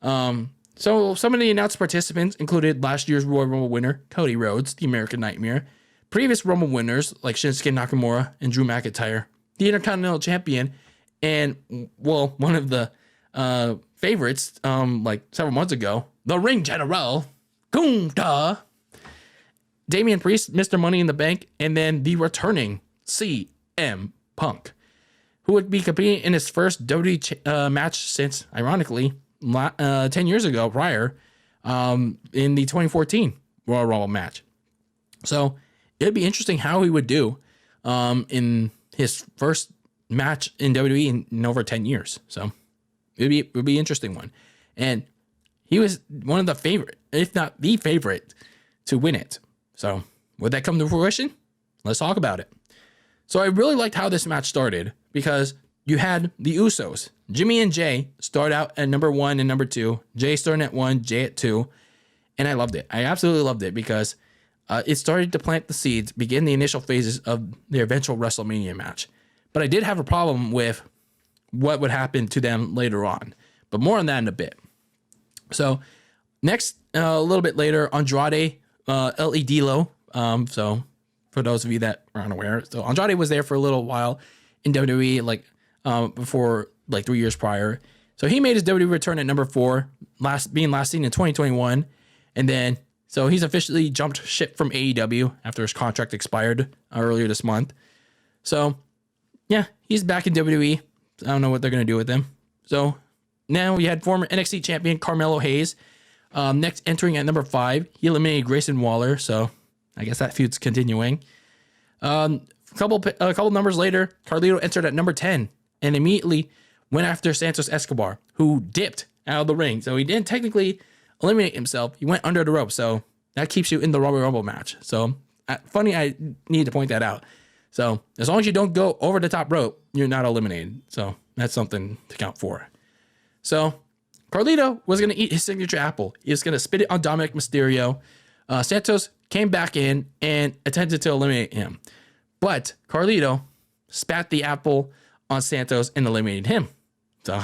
So some of the announced participants included last year's Royal Rumble winner, Cody Rhodes, the American Nightmare, previous Rumble winners like Shinsuke Nakamura and Drew McIntyre, the Intercontinental Champion, and, well, one of the favorites, like several months ago, the Ring General, Gunther, Damian Priest, Mr. Money in the Bank, and then the returning CM Punk, who would be competing in his first WWE match since, ironically, 10 years ago prior, in the 2014 Royal Rumble match. So it'd be interesting how he would do in his first match in WWE in over 10 years. So it would be an interesting one. And he was one of the favorite, if not the favorite, to win it. So would that come to fruition? Let's talk about it. So I really liked how this match started because you had the Usos. Jimmy and Jay start out at number 1 and number 2. Jay starting at 1, Jay at 2. And I loved it. I absolutely loved it because it started to plant the seeds, begin the initial phases of their eventual WrestleMania match. But I did have a problem with what would happen to them later on. But more on that in a bit. So next, a little bit later, Andrade, El Idolo. So for those of you that are unaware, so Andrade was there for a little while in WWE, like before, like 3 years prior. So he made his WWE return at number 4, being last seen in 2021. And then, so he's officially jumped ship from AEW after his contract expired earlier this month. So yeah, he's back in WWE. I don't know what they're going to do with him. So now we had former NXT champion Carmelo Hayes. Next entering at number 5, he eliminated Grayson Waller. So I guess that feud's continuing. A couple numbers later, Carlito entered at number 10 and immediately went after Santos Escobar, who dipped out of the ring. So he didn't technically eliminate himself. He went under the rope. So that keeps you in the Royal Rumble match. So funny, I need to point that out. So as long as you don't go over the top rope, you're not eliminated. So that's something to count for. So Carlito was going to eat his signature apple. He was going to spit it on Dominic Mysterio. Santos came back in and attempted to eliminate him. But Carlito spat the apple on Santos and eliminated him. So,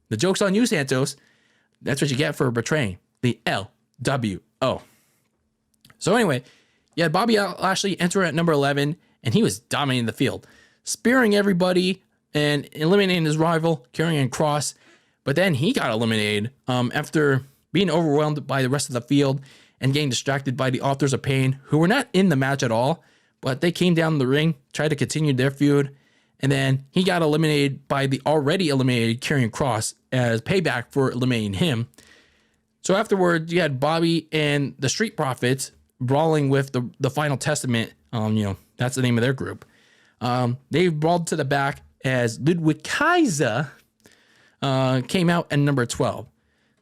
the joke's on you, Santos. That's what you get for betraying the LWO. So anyway, you had Bobby Lashley enter at number 11, and he was dominating the field, spearing everybody and eliminating his rival, Karrion Kross. But then he got eliminated after being overwhelmed by the rest of the field and getting distracted by the Authors of Pain, who were not in the match at all, but they came down the ring, tried to continue their feud, and then he got eliminated by the already eliminated Karrion Kross as payback for eliminating him. So afterwards, you had Bobby and the Street Profits brawling with the Final Testament. That's the name of their group. They brawled to the back as Ludwig Kaiser came out at number 12.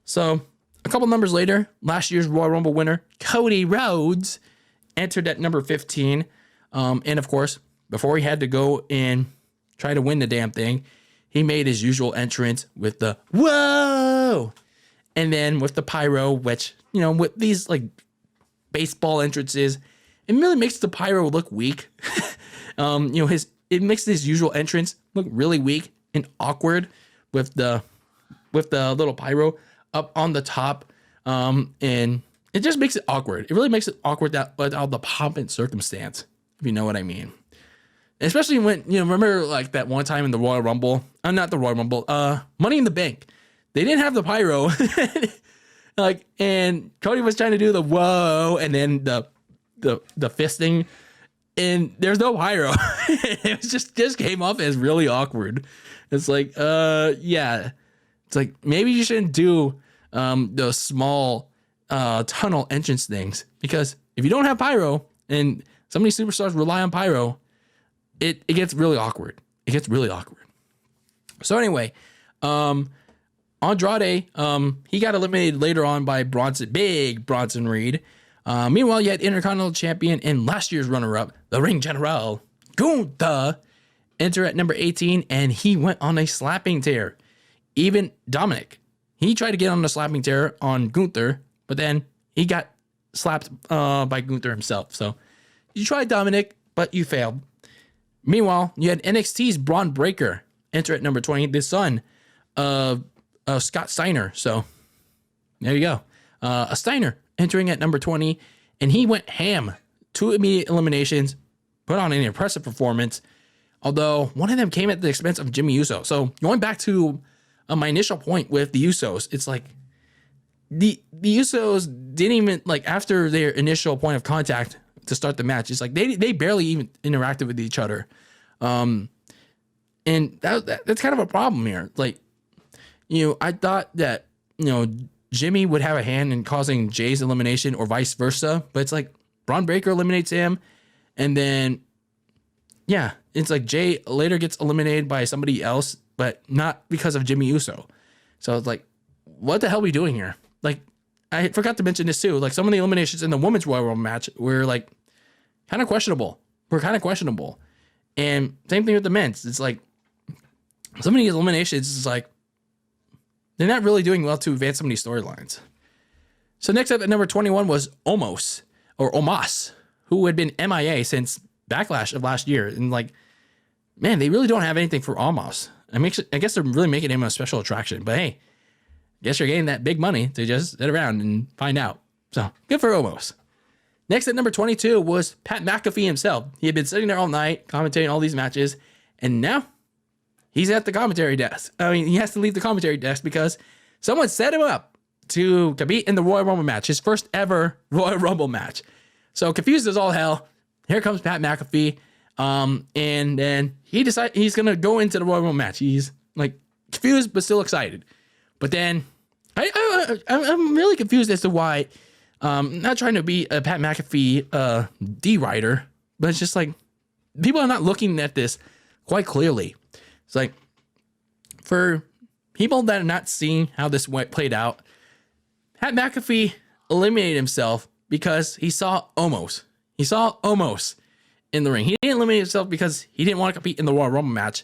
So a couple numbers later, last year's Royal Rumble winner, Cody Rhodes, entered at number 15. And of course, before he had to go and try to win the damn thing, he made his usual entrance with the whoa, and then with the pyro, which, you know, with these like baseball entrances, it really makes the pyro look weak. You know, it makes his usual entrance look really weak and awkward with the little pyro up on the top, and it just makes it awkward. It really makes it awkward that without the pomp and circumstance, if you know what I mean. Especially when, you know, remember like that one time in the Royal Rumble, not the Royal Rumble, Money in the Bank, they didn't have the pyro, like, and Cody was trying to do the whoa, and then the fisting, and there's no pyro. It was just came off as really awkward. It's like, yeah, it's like maybe you shouldn't do those small tunnel entrance things, because if you don't have pyro and some of these superstars rely on pyro, it gets really awkward. It gets really awkward. So anyway, Andrade, he got eliminated later on by Big Bronson Reed. Meanwhile, you had Intercontinental Champion and last year's runner-up, the Ring General, Gunther, enter at number 18, and he went on a slapping tear. Even Dominic, he tried to get on a slapping tear on Gunther, but then he got slapped by Gunther himself. So you tried, Dominic, but you failed. Meanwhile, you had NXT's Braun Breaker enter at number 20, the son of Scott Steiner. So there you go. A Steiner entering at number 20, and he went ham. 2 immediate eliminations, put on an impressive performance, although one of them came at the expense of Jimmy Uso. So going back to my initial point with the Usos, it's like the Usos didn't even, like, after their initial point of contact to start the match, it's like they barely even interacted with each other. And that's kind of a problem here. Like, you know, I thought that, you know, Jimmy would have a hand in causing Jay's elimination or vice versa, but it's like Braun Breaker eliminates him, and then, yeah, it's like Jay later gets eliminated by somebody else, but not because of Jimmy Uso. So it's like, what the hell are we doing here? Like, I forgot to mention this too. Like, some of the eliminations in the women's Royal Rumble match were like kind of questionable. And same thing with the men's. It's like some of these eliminations is like they're not really doing well to advance some of these storylines. So next up at number 21 was Omos, who had been MIA since Backlash of last year. And like, man, they really don't have anything for Omos. I guess they're really making him a special attraction. But hey, guess you're getting that big money to just sit around and find out. So good for Omos. Next at number 22 was Pat McAfee himself. He had been sitting there all night, commentating all these matches, and now he's at the commentary desk. I mean, he has to leave the commentary desk because someone set him up to compete in the Royal Rumble match, his first ever Royal Rumble match. So confused as all hell, here comes Pat McAfee, and then he decides he's going to go into the Royal Rumble match. He's like confused but still excited. But then I'm really confused as to why. Not trying to be a Pat McAfee D-writer, but it's just like people are not looking at this quite clearly. It's like for people that are not seeing how this played out, Pat McAfee eliminated himself because he saw Omos. He saw Omos in the ring. He didn't eliminate himself because he didn't want to compete in the Royal Rumble match.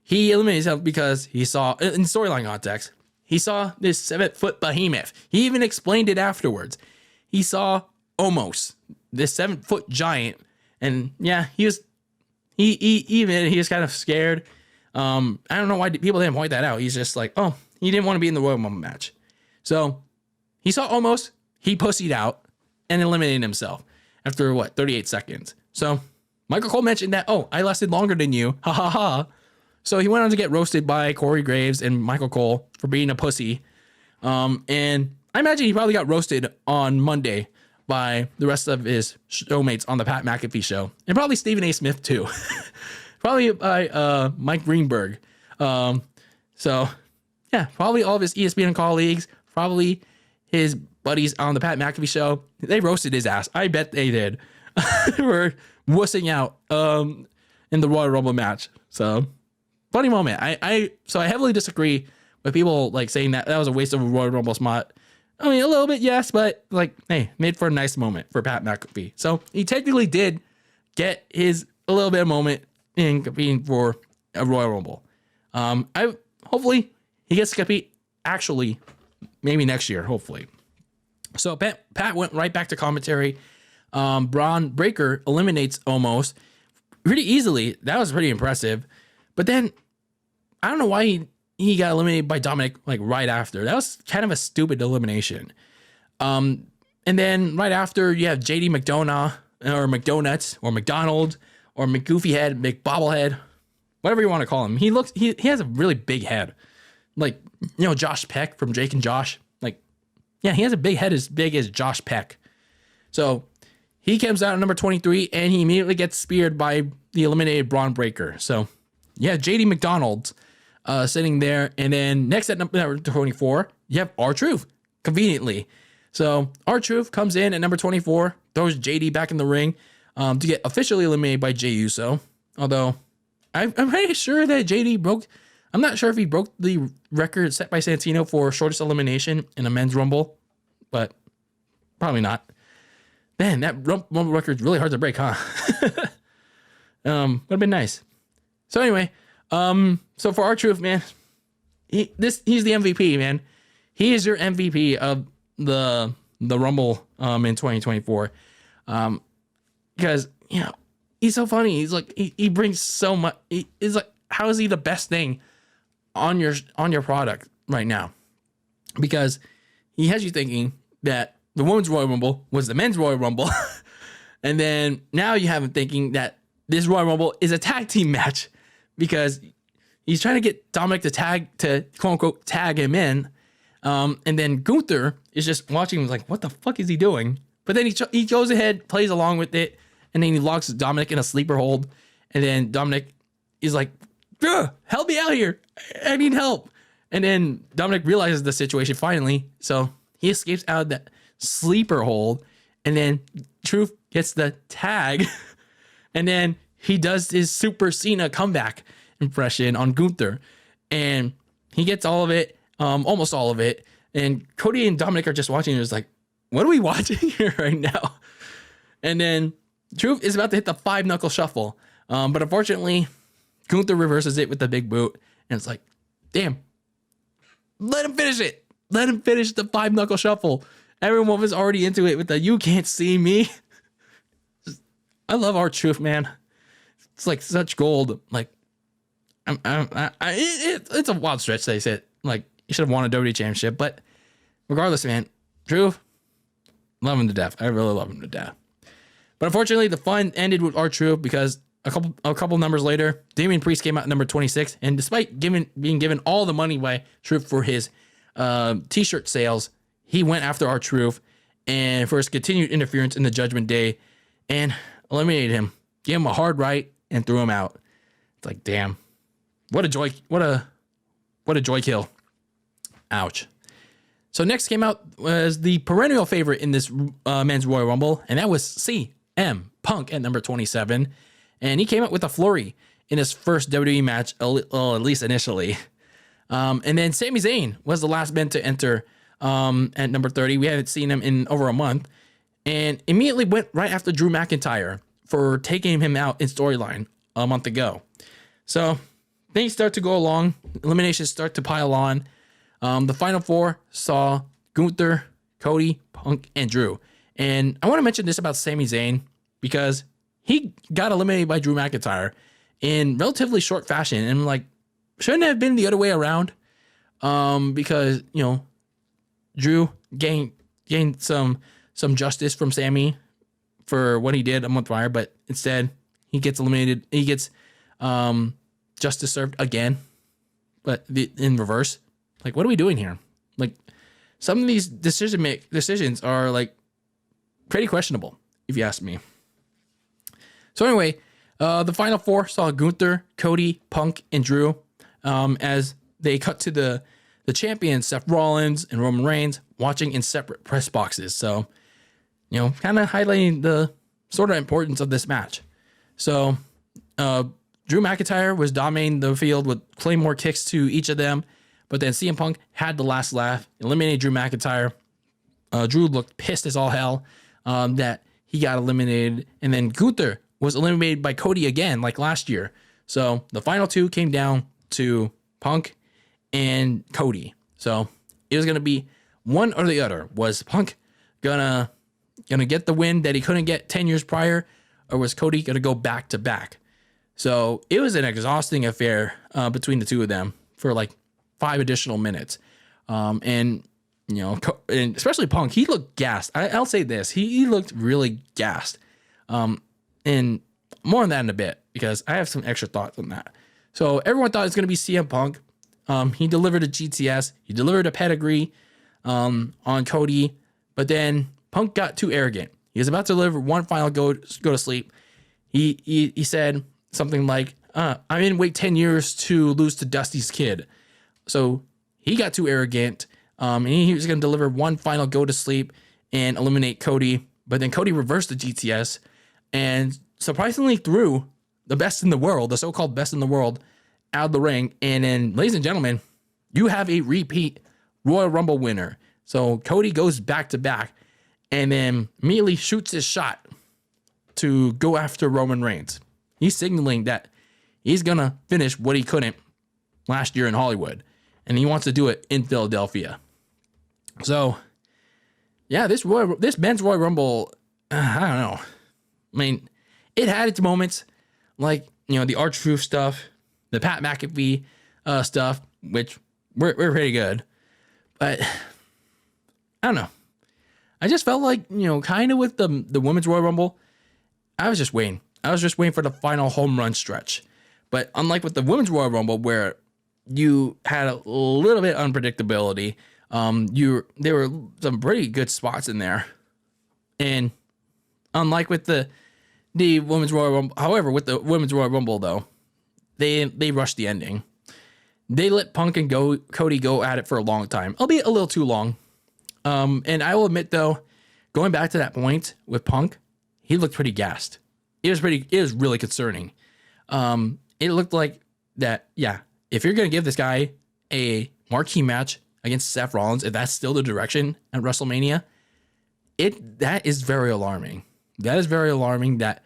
He eliminated himself because he saw, in storyline context, he saw this 7-foot behemoth. He even explained it afterwards. He saw Omos, this 7-foot giant, and yeah, he was kind of scared. I don't know why people didn't point that out. He's just like, oh, he didn't want to be in the Royal Rumble match. So he saw Omos, he pussied out and eliminated himself after 38 seconds. So Michael Cole mentioned that, oh, I lasted longer than you. Ha ha ha. So he went on to get roasted by Corey Graves and Michael Cole for being a pussy. And I imagine he probably got roasted on Monday by the rest of his showmates on the Pat McAfee show. And probably Stephen A. Smith too. Probably by Mike Greenberg. So yeah, probably all of his ESPN colleagues, probably his buddies on the Pat McAfee show. They roasted his ass. I bet they did. We're wussing out. in the Royal Rumble match. So funny moment. I heavily disagree with people like saying that was a waste of a Royal Rumble spot. I mean, a little bit, yes, but like, hey, made for a nice moment for Pat McAfee. So he technically did get a little bit of moment in competing for a Royal Rumble. Hopefully he gets to compete actually maybe next year, hopefully. So Pat went right back to commentary. Braun Breaker eliminates Omos pretty easily. That was pretty impressive. But then I don't know why he got eliminated by Dominic like right after. That was kind of a stupid elimination. And then right after you have JD McDonough or McDonuts or McDonald or McGoofy Head, McBobblehead, whatever you want to call him. He has a really big head. Like, Josh Peck from Jake and Josh. Like, yeah, he has a big head as big as Josh Peck. So he comes out at number 23 and he immediately gets speared by the eliminated Braun Breaker. So yeah, JD McDonald sitting there. And then next at number 24, you have R-Truth, conveniently. So R-Truth comes in at number 24, throws JD back in the ring to get officially eliminated by Jey Uso. Although I'm pretty sure that JD broke, I'm not sure if he broke the record set by Santino for shortest elimination in a men's Rumble, but probably not. Man, that Rumble record is really hard to break, huh? Would have been nice. So anyway, so for R-Truth, man, he's the MVP, man. He is your MVP of the Rumble in 2024. Because he's so funny. He's like he brings so much. He's like, how is he the best thing on your product right now? Because he has you thinking that the women's Royal Rumble was the men's Royal Rumble, and then now you have him thinking that this Royal Rumble is a tag team match, because he's trying to get Dominic to quote unquote tag him in, and then Gunther is just watching him like, what the fuck is he doing? But then he goes ahead, plays along with it, and then he locks Dominic in a sleeper hold, and then Dominic is like, help me out here, I need help. And then Dominic realizes the situation finally, so he escapes out of that sleeper hold, and then Truth gets the tag, and then he does his Super Cena comeback impression on Gunther, and he gets all of it, almost all of it, and Cody and Dominic are just watching, and it's like, what are we watching here right now? And then Truth is about to hit the 5-knuckle shuffle, but unfortunately Gunther reverses it with the big boot, and it's like, damn, let him finish it. Let him finish the 5-knuckle shuffle. Everyone was already into it with the "you can't see me." I love R-Truth, man. It's like such gold. Like, it's a wild stretch. They said like he should have won a WWE championship, but regardless, man, Truth, love him to death. I really love him to death. But unfortunately, the fun ended with R-Truth because a couple numbers later, Damian Priest came out at number 26, and despite being given all the money by Truth for his t-shirt sales, he went after R-Truth and for his continued interference in the Judgment Day and eliminated him, gave him a hard right, and threw him out. It's like, damn, what a joy kill. Ouch. So next came out was the perennial favorite in this men's Royal Rumble, and that was CM Punk at number 27. And he came out with a flurry in his first WWE match, at least initially. And then Sami Zayn was the last man to enter at number 30. We haven't seen him in over a month. And immediately went right after Drew McIntyre for taking him out in storyline a month ago. So things start to go along. Eliminations start to pile on. The final four saw Gunther, Cody, Punk, and Drew. And I want to mention this about Sami Zayn because he got eliminated by Drew McIntyre in relatively short fashion. And I'm like, shouldn't it have been the other way around? Because, Drew gained some justice from Sammy for what he did a month prior, but instead he gets eliminated. He gets justice served again, but in reverse. Like, what are we doing here? Like, some of these decisions are like pretty questionable, if you ask me. So anyway, the final four saw Gunther, Cody, Punk, and Drew as they cut to the champions, Seth Rollins and Roman Reigns, watching in separate press boxes. So, kind of highlighting the sort of importance of this match. So Drew McIntyre was dominating the field with Claymore kicks to each of them, but then CM Punk had the last laugh, eliminated Drew McIntyre. Drew looked pissed as all hell that he got eliminated, and then Gunther was eliminated by Cody again, like last year. So the final two came down to Punk and Cody. So it was gonna be one or the other. Was Punk gonna get the win that he couldn't get 10 years prior, or was Cody gonna go back to back? So it was an exhausting affair between the two of them for like 5 additional minutes. And especially Punk, he looked gassed. I'll say this, he looked really gassed. And more on that in a bit, because I have some extra thoughts on that. So everyone thought it was going to be CM Punk. He delivered a GTS. He delivered a pedigree on Cody. But then Punk got too arrogant. He was about to deliver one final go to sleep. He said something like, I didn't wait 10 years to lose to Dusty's kid. So he got too arrogant. And he was going to deliver one final go to sleep and eliminate Cody. But then Cody reversed the GTS and surprisingly threw the best in the world, the so-called best in the world, out of the ring. And then, ladies and gentlemen, you have a repeat Royal Rumble winner. So Cody goes back to back and then immediately shoots his shot to go after Roman Reigns. He's signaling that he's going to finish what he couldn't last year in Hollywood. And he wants to do it in Philadelphia. So, yeah, this men's Royal Rumble, I don't know. I mean, it had its moments, like, the R-Truth stuff, the Pat McAfee stuff, which were pretty good. But, I don't know. I just felt like, kind of with the women's Royal Rumble, I was just waiting. I was just waiting for the final home run stretch. But unlike with the women's Royal Rumble, where you had a little bit of unpredictability, there were some pretty good spots in there. And unlike with the women's Royal Rumble, however, with the women's Royal Rumble though, they rushed the ending. They let Punk and Cody go at it for a long time, albeit a little too long. And I will admit though, going back to that point with Punk, he looked pretty gassed. It was really concerning. It looked like that, yeah, if you're going to give this guy a marquee match against Seth Rollins, if that's still the direction at WrestleMania, that is very alarming. That is very alarming that,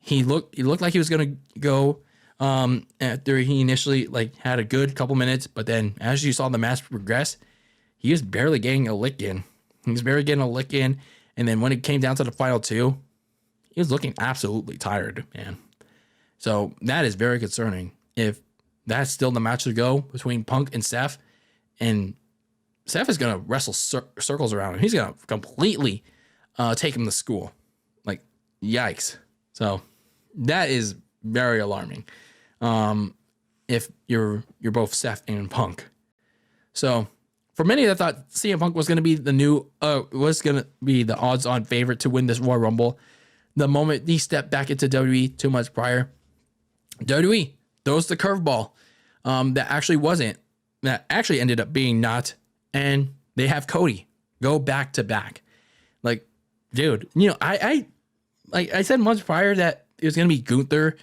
he looked like he was going to go after he initially had a good couple minutes, but then as you saw the match progress, he was barely getting a lick in. And then when it came down to the final two, he was looking absolutely tired, man. So that is very concerning. If that's still the match to go between Punk and Seth is going to wrestle circles around him. He's going to completely take him to school. Like, yikes. So that is very alarming. If you're both Seth and Punk. So for many that thought CM Punk was going to be the odds-on favorite to win this Royal Rumble, the moment he stepped back into WWE 2 months prior, WWE throws the curveball that actually ended up being not, and they have Cody go back to back. Like, dude, I said months prior that it was gonna be Gunther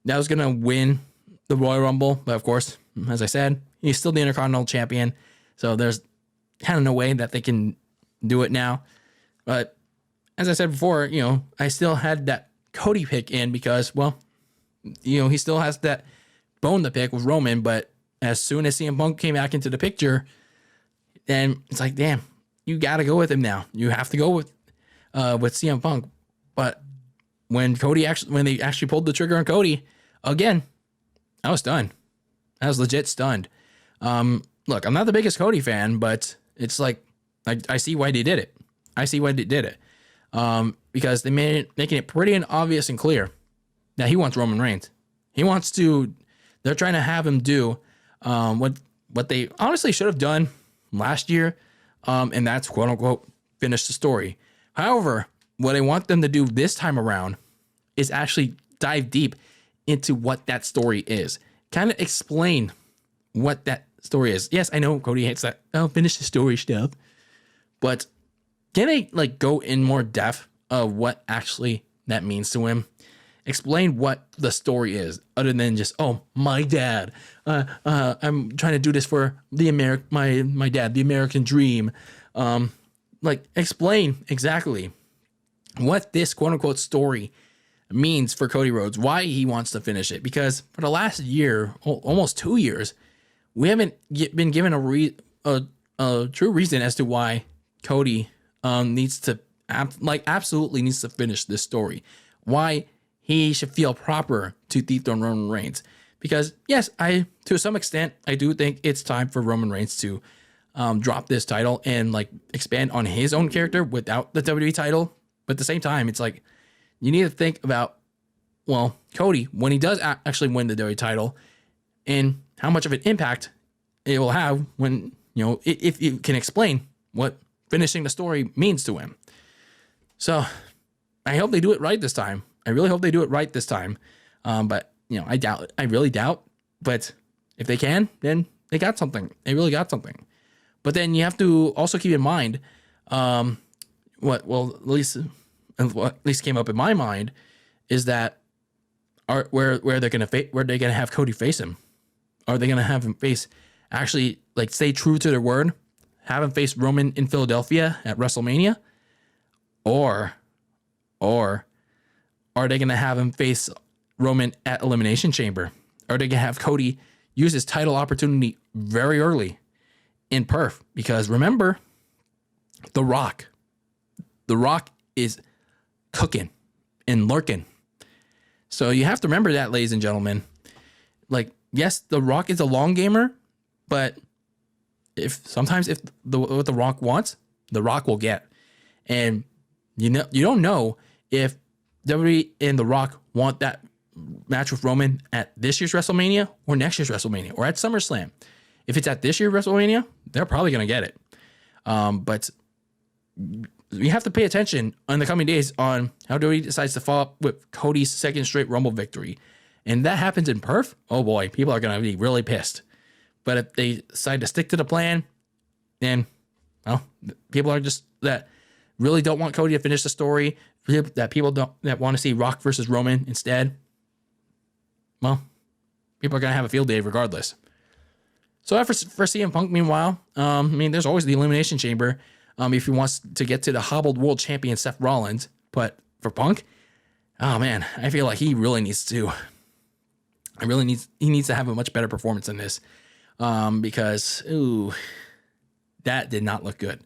that was gonna win the Royal Rumble, but of course, as I said, he's still the Intercontinental Champion, so there's kind of no way that they can do it now. But as I said before, I still had that Cody pick in because, well, he still has that bone to pick with Roman, but as soon as CM Punk came back into the picture, then it's like, damn, you got to go with him now. You have to go with CM Punk. But when they actually pulled the trigger on Cody, again, I was stunned. I was legit stunned. Look, I'm not the biggest Cody fan, but it's like, I see why they did it. Because they making it pretty and obvious and clear that he wants Roman Reigns. They're trying to have him do what they honestly should have done last year, and that's quote unquote finish the story. However, what I want them to do this time around is actually dive deep into what that story is. Kind of explain what that story is. Yes, I know Cody hates that. Oh, finish the story stuff. But can they go in more depth of what actually that means to him? explain what the story is, other than just, oh, my dad. I'm trying to do this for the my dad, the American dream. Like, explain exactly what this quote unquote story means for Cody Rhodes, why he wants to finish it. Because for the last year, almost 2 years, we haven't been given a true reason as to why Cody needs to absolutely needs to finish this story. Why he should feel proper to dethrone Roman Reigns. Because yes, to some extent I do think it's time for Roman Reigns to drop this title and like expand on his own character without the WWE title. But at the same time, it's like you need to think about, well, Cody, when he does actually win the WWE title, and how much of an impact it will have when, you know, if you can explain what finishing the story means to him. So I hope they do it right this time. I really hope they do it right this time. But, you know, I really doubt. But if they can, then they got something. They really got something. But then you have to also keep in mind, what at least came up in my mind is that where they're gonna have Cody face him. Are they gonna have him face, actually like stay true to their word, have him face Roman in Philadelphia at WrestleMania, or are they gonna have him face Roman at Elimination Chamber? Are they gonna have Cody use his title opportunity very early in Perth? Because remember, The Rock is cooking and lurking. So you have to remember that, ladies and gentlemen. Like, yes, The Rock is a long gamer, but sometimes what The Rock wants, The Rock will get. And you don't know if WWE and The Rock want that match with Roman at this year's WrestleMania or next year's WrestleMania or at SummerSlam. If it's at this year's WrestleMania, they're probably going to get it. But you have to pay attention in the coming days on how WWE decides to follow up with Cody's second straight Rumble victory. And that happens in Perth, oh boy, people are going to be really pissed. But if they decide to stick to the plan, then, well, people are just that really don't want Cody to finish the story, that people that want to see Rock versus Roman instead, well, people are going to have a field day regardless. So for CM Punk, meanwhile, I mean, there's always the Elimination Chamber if he wants to get to the hobbled world champion Seth Rollins. But for Punk, oh man, I feel like he really needs to. He needs to have a much better performance in this, because that did not look good.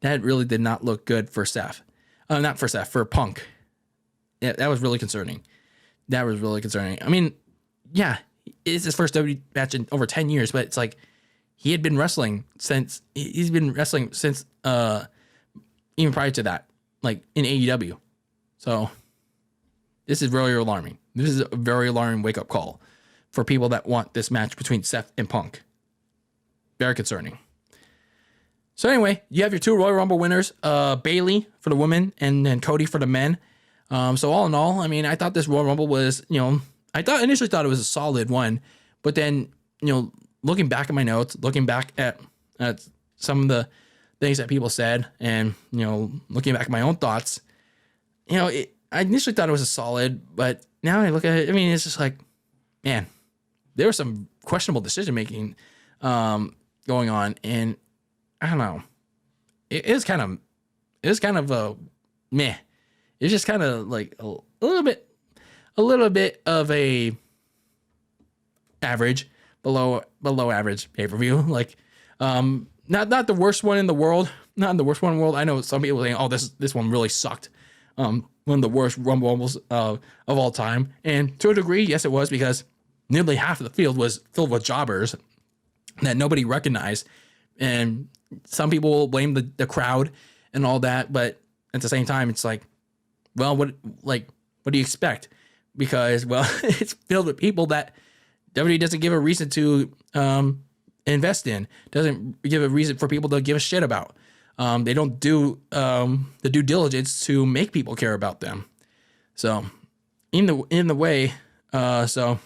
That really did not look good for Seth. Not for Seth, for Punk. Yeah, that was really concerning. I mean, yeah, it's his first WWE match in over 10 years, but it's like he's been wrestling since even prior to that, like in AEW. So this is very alarming. This is a very alarming wake-up call for people that want this match between Seth and Punk. Very concerning. So anyway, you have your two Royal Rumble winners, Bayley for the women and then Cody for the men. So all in all, I mean, I thought this Royal Rumble was, I initially thought it was a solid one, but then, looking back at my notes, looking back at some of the things that people said, and, looking back at my own thoughts, I initially thought it was a solid, but now I look at it, I mean, it's just like, man, there was some questionable decision making going on, and I don't know. It is kind of a meh. It's just kind of like a little bit of a average, below average pay-per-view. Like, not the worst one in the world. Not the worst one in the world. I know some people saying, "Oh, this one really sucked." One of the worst Rumbles of all time, and to a degree, yes, it was, because nearly half of the field was filled with jobbers that nobody recognized, and some people will blame the crowd and all that, but at the same time, it's like, well, what do you expect? Because, well, it's filled with people that WWE doesn't give a reason to invest in, doesn't give a reason for people to give a shit about. They don't do the due diligence to make people care about them. So, in the way, so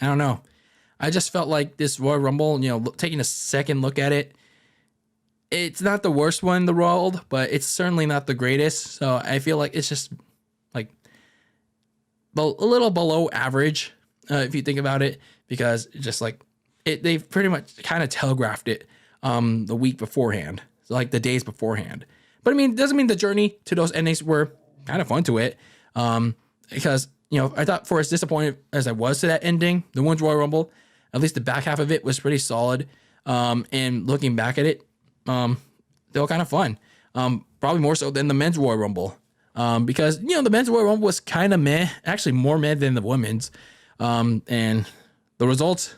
I don't know. I just felt like this Royal Rumble, taking a second look at it, it's not the worst one in the world, but it's certainly not the greatest. So I feel like it's just like, a little below average, if you think about it, because just like they've pretty much kind of telegraphed it the week beforehand, so like the days beforehand. But I mean, it doesn't mean the journey to those endings were kind of fun to it, because I thought for as disappointed as I was to that ending, the Women's Royal Rumble, at least the back half of it was pretty solid. And looking back at it, they were kind of fun. Probably more so than the Men's Royal Rumble. Because, the Men's Royal Rumble was kind of meh, actually more meh than the Women's. And the results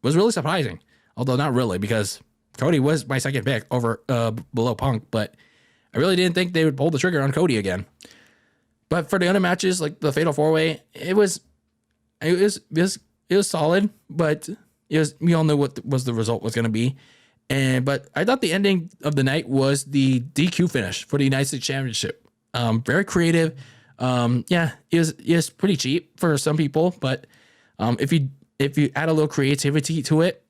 was really surprising. Although not really, because Cody was my second pick over below Punk, but I really didn't think they would pull the trigger on Cody again. But for the other matches, like the Fatal 4-Way, it was solid, but we all knew what was the result was going to be. But I thought the ending of the night was the DQ finish for the United States Championship. Very creative. It was pretty cheap for some people, but if you add a little creativity to it,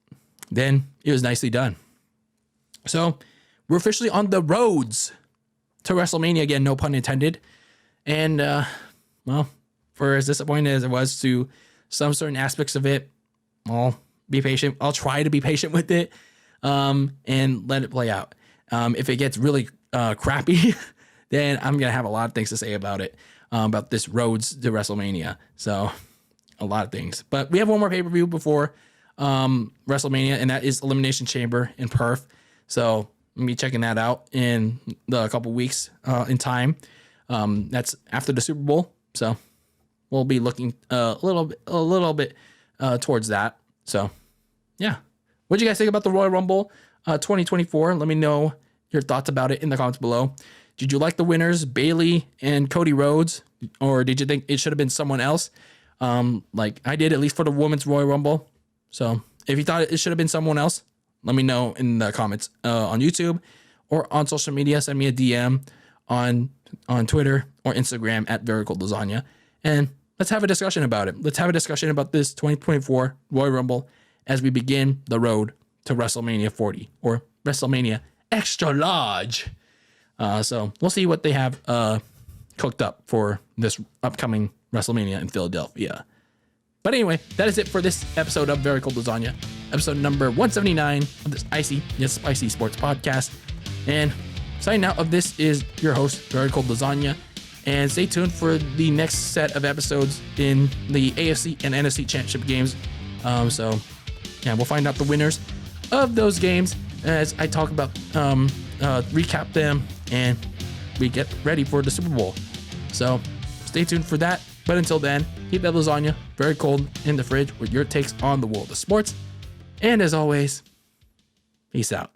then it was nicely done. So we're officially on the roads to WrestleMania again, no pun intended. And for as disappointed as it was to some certain aspects of it, I'll be patient. I'll try to be patient with it, and let it play out. If it gets really crappy, then I'm gonna have a lot of things to say about it, about this roads to WrestleMania. So a lot of things. But we have one more pay-per-view before WrestleMania, and that is Elimination Chamber in Perth. So I'm gonna be checking that out in a couple weeks in time. That's after the Super Bowl, so we'll be looking a little bit towards that. So, yeah. What do you guys think about the Royal Rumble 2024? Let me know your thoughts about it in the comments below. Did you like the winners, Bayley and Cody Rhodes, or did you think it should have been someone else? Like I did, at least for the Women's Royal Rumble. So, if you thought it should have been someone else, let me know in the comments on YouTube or on social media. Send me a DM on Twitter or Instagram at @VeryColdLasagna, and let's have a discussion about it. Let's have a discussion about this 2024 Royal Rumble as we begin the road to WrestleMania 40 or WrestleMania Extra Large. So we'll see what they have cooked up for this upcoming WrestleMania in Philadelphia. But anyway, that is it for this episode of Very Cold Lasagna, episode number 179 of this icy yet spicy sports podcast. And signing out of this is your host, Very Cold Lasagna. And stay tuned for the next set of episodes in the AFC and NFC Championship games. We'll find out the winners of those games as I talk about, recap them, and we get ready for the Super Bowl. So stay tuned for that. But until then, keep that lasagna very cold in the fridge with your takes on the world of sports. And as always, peace out.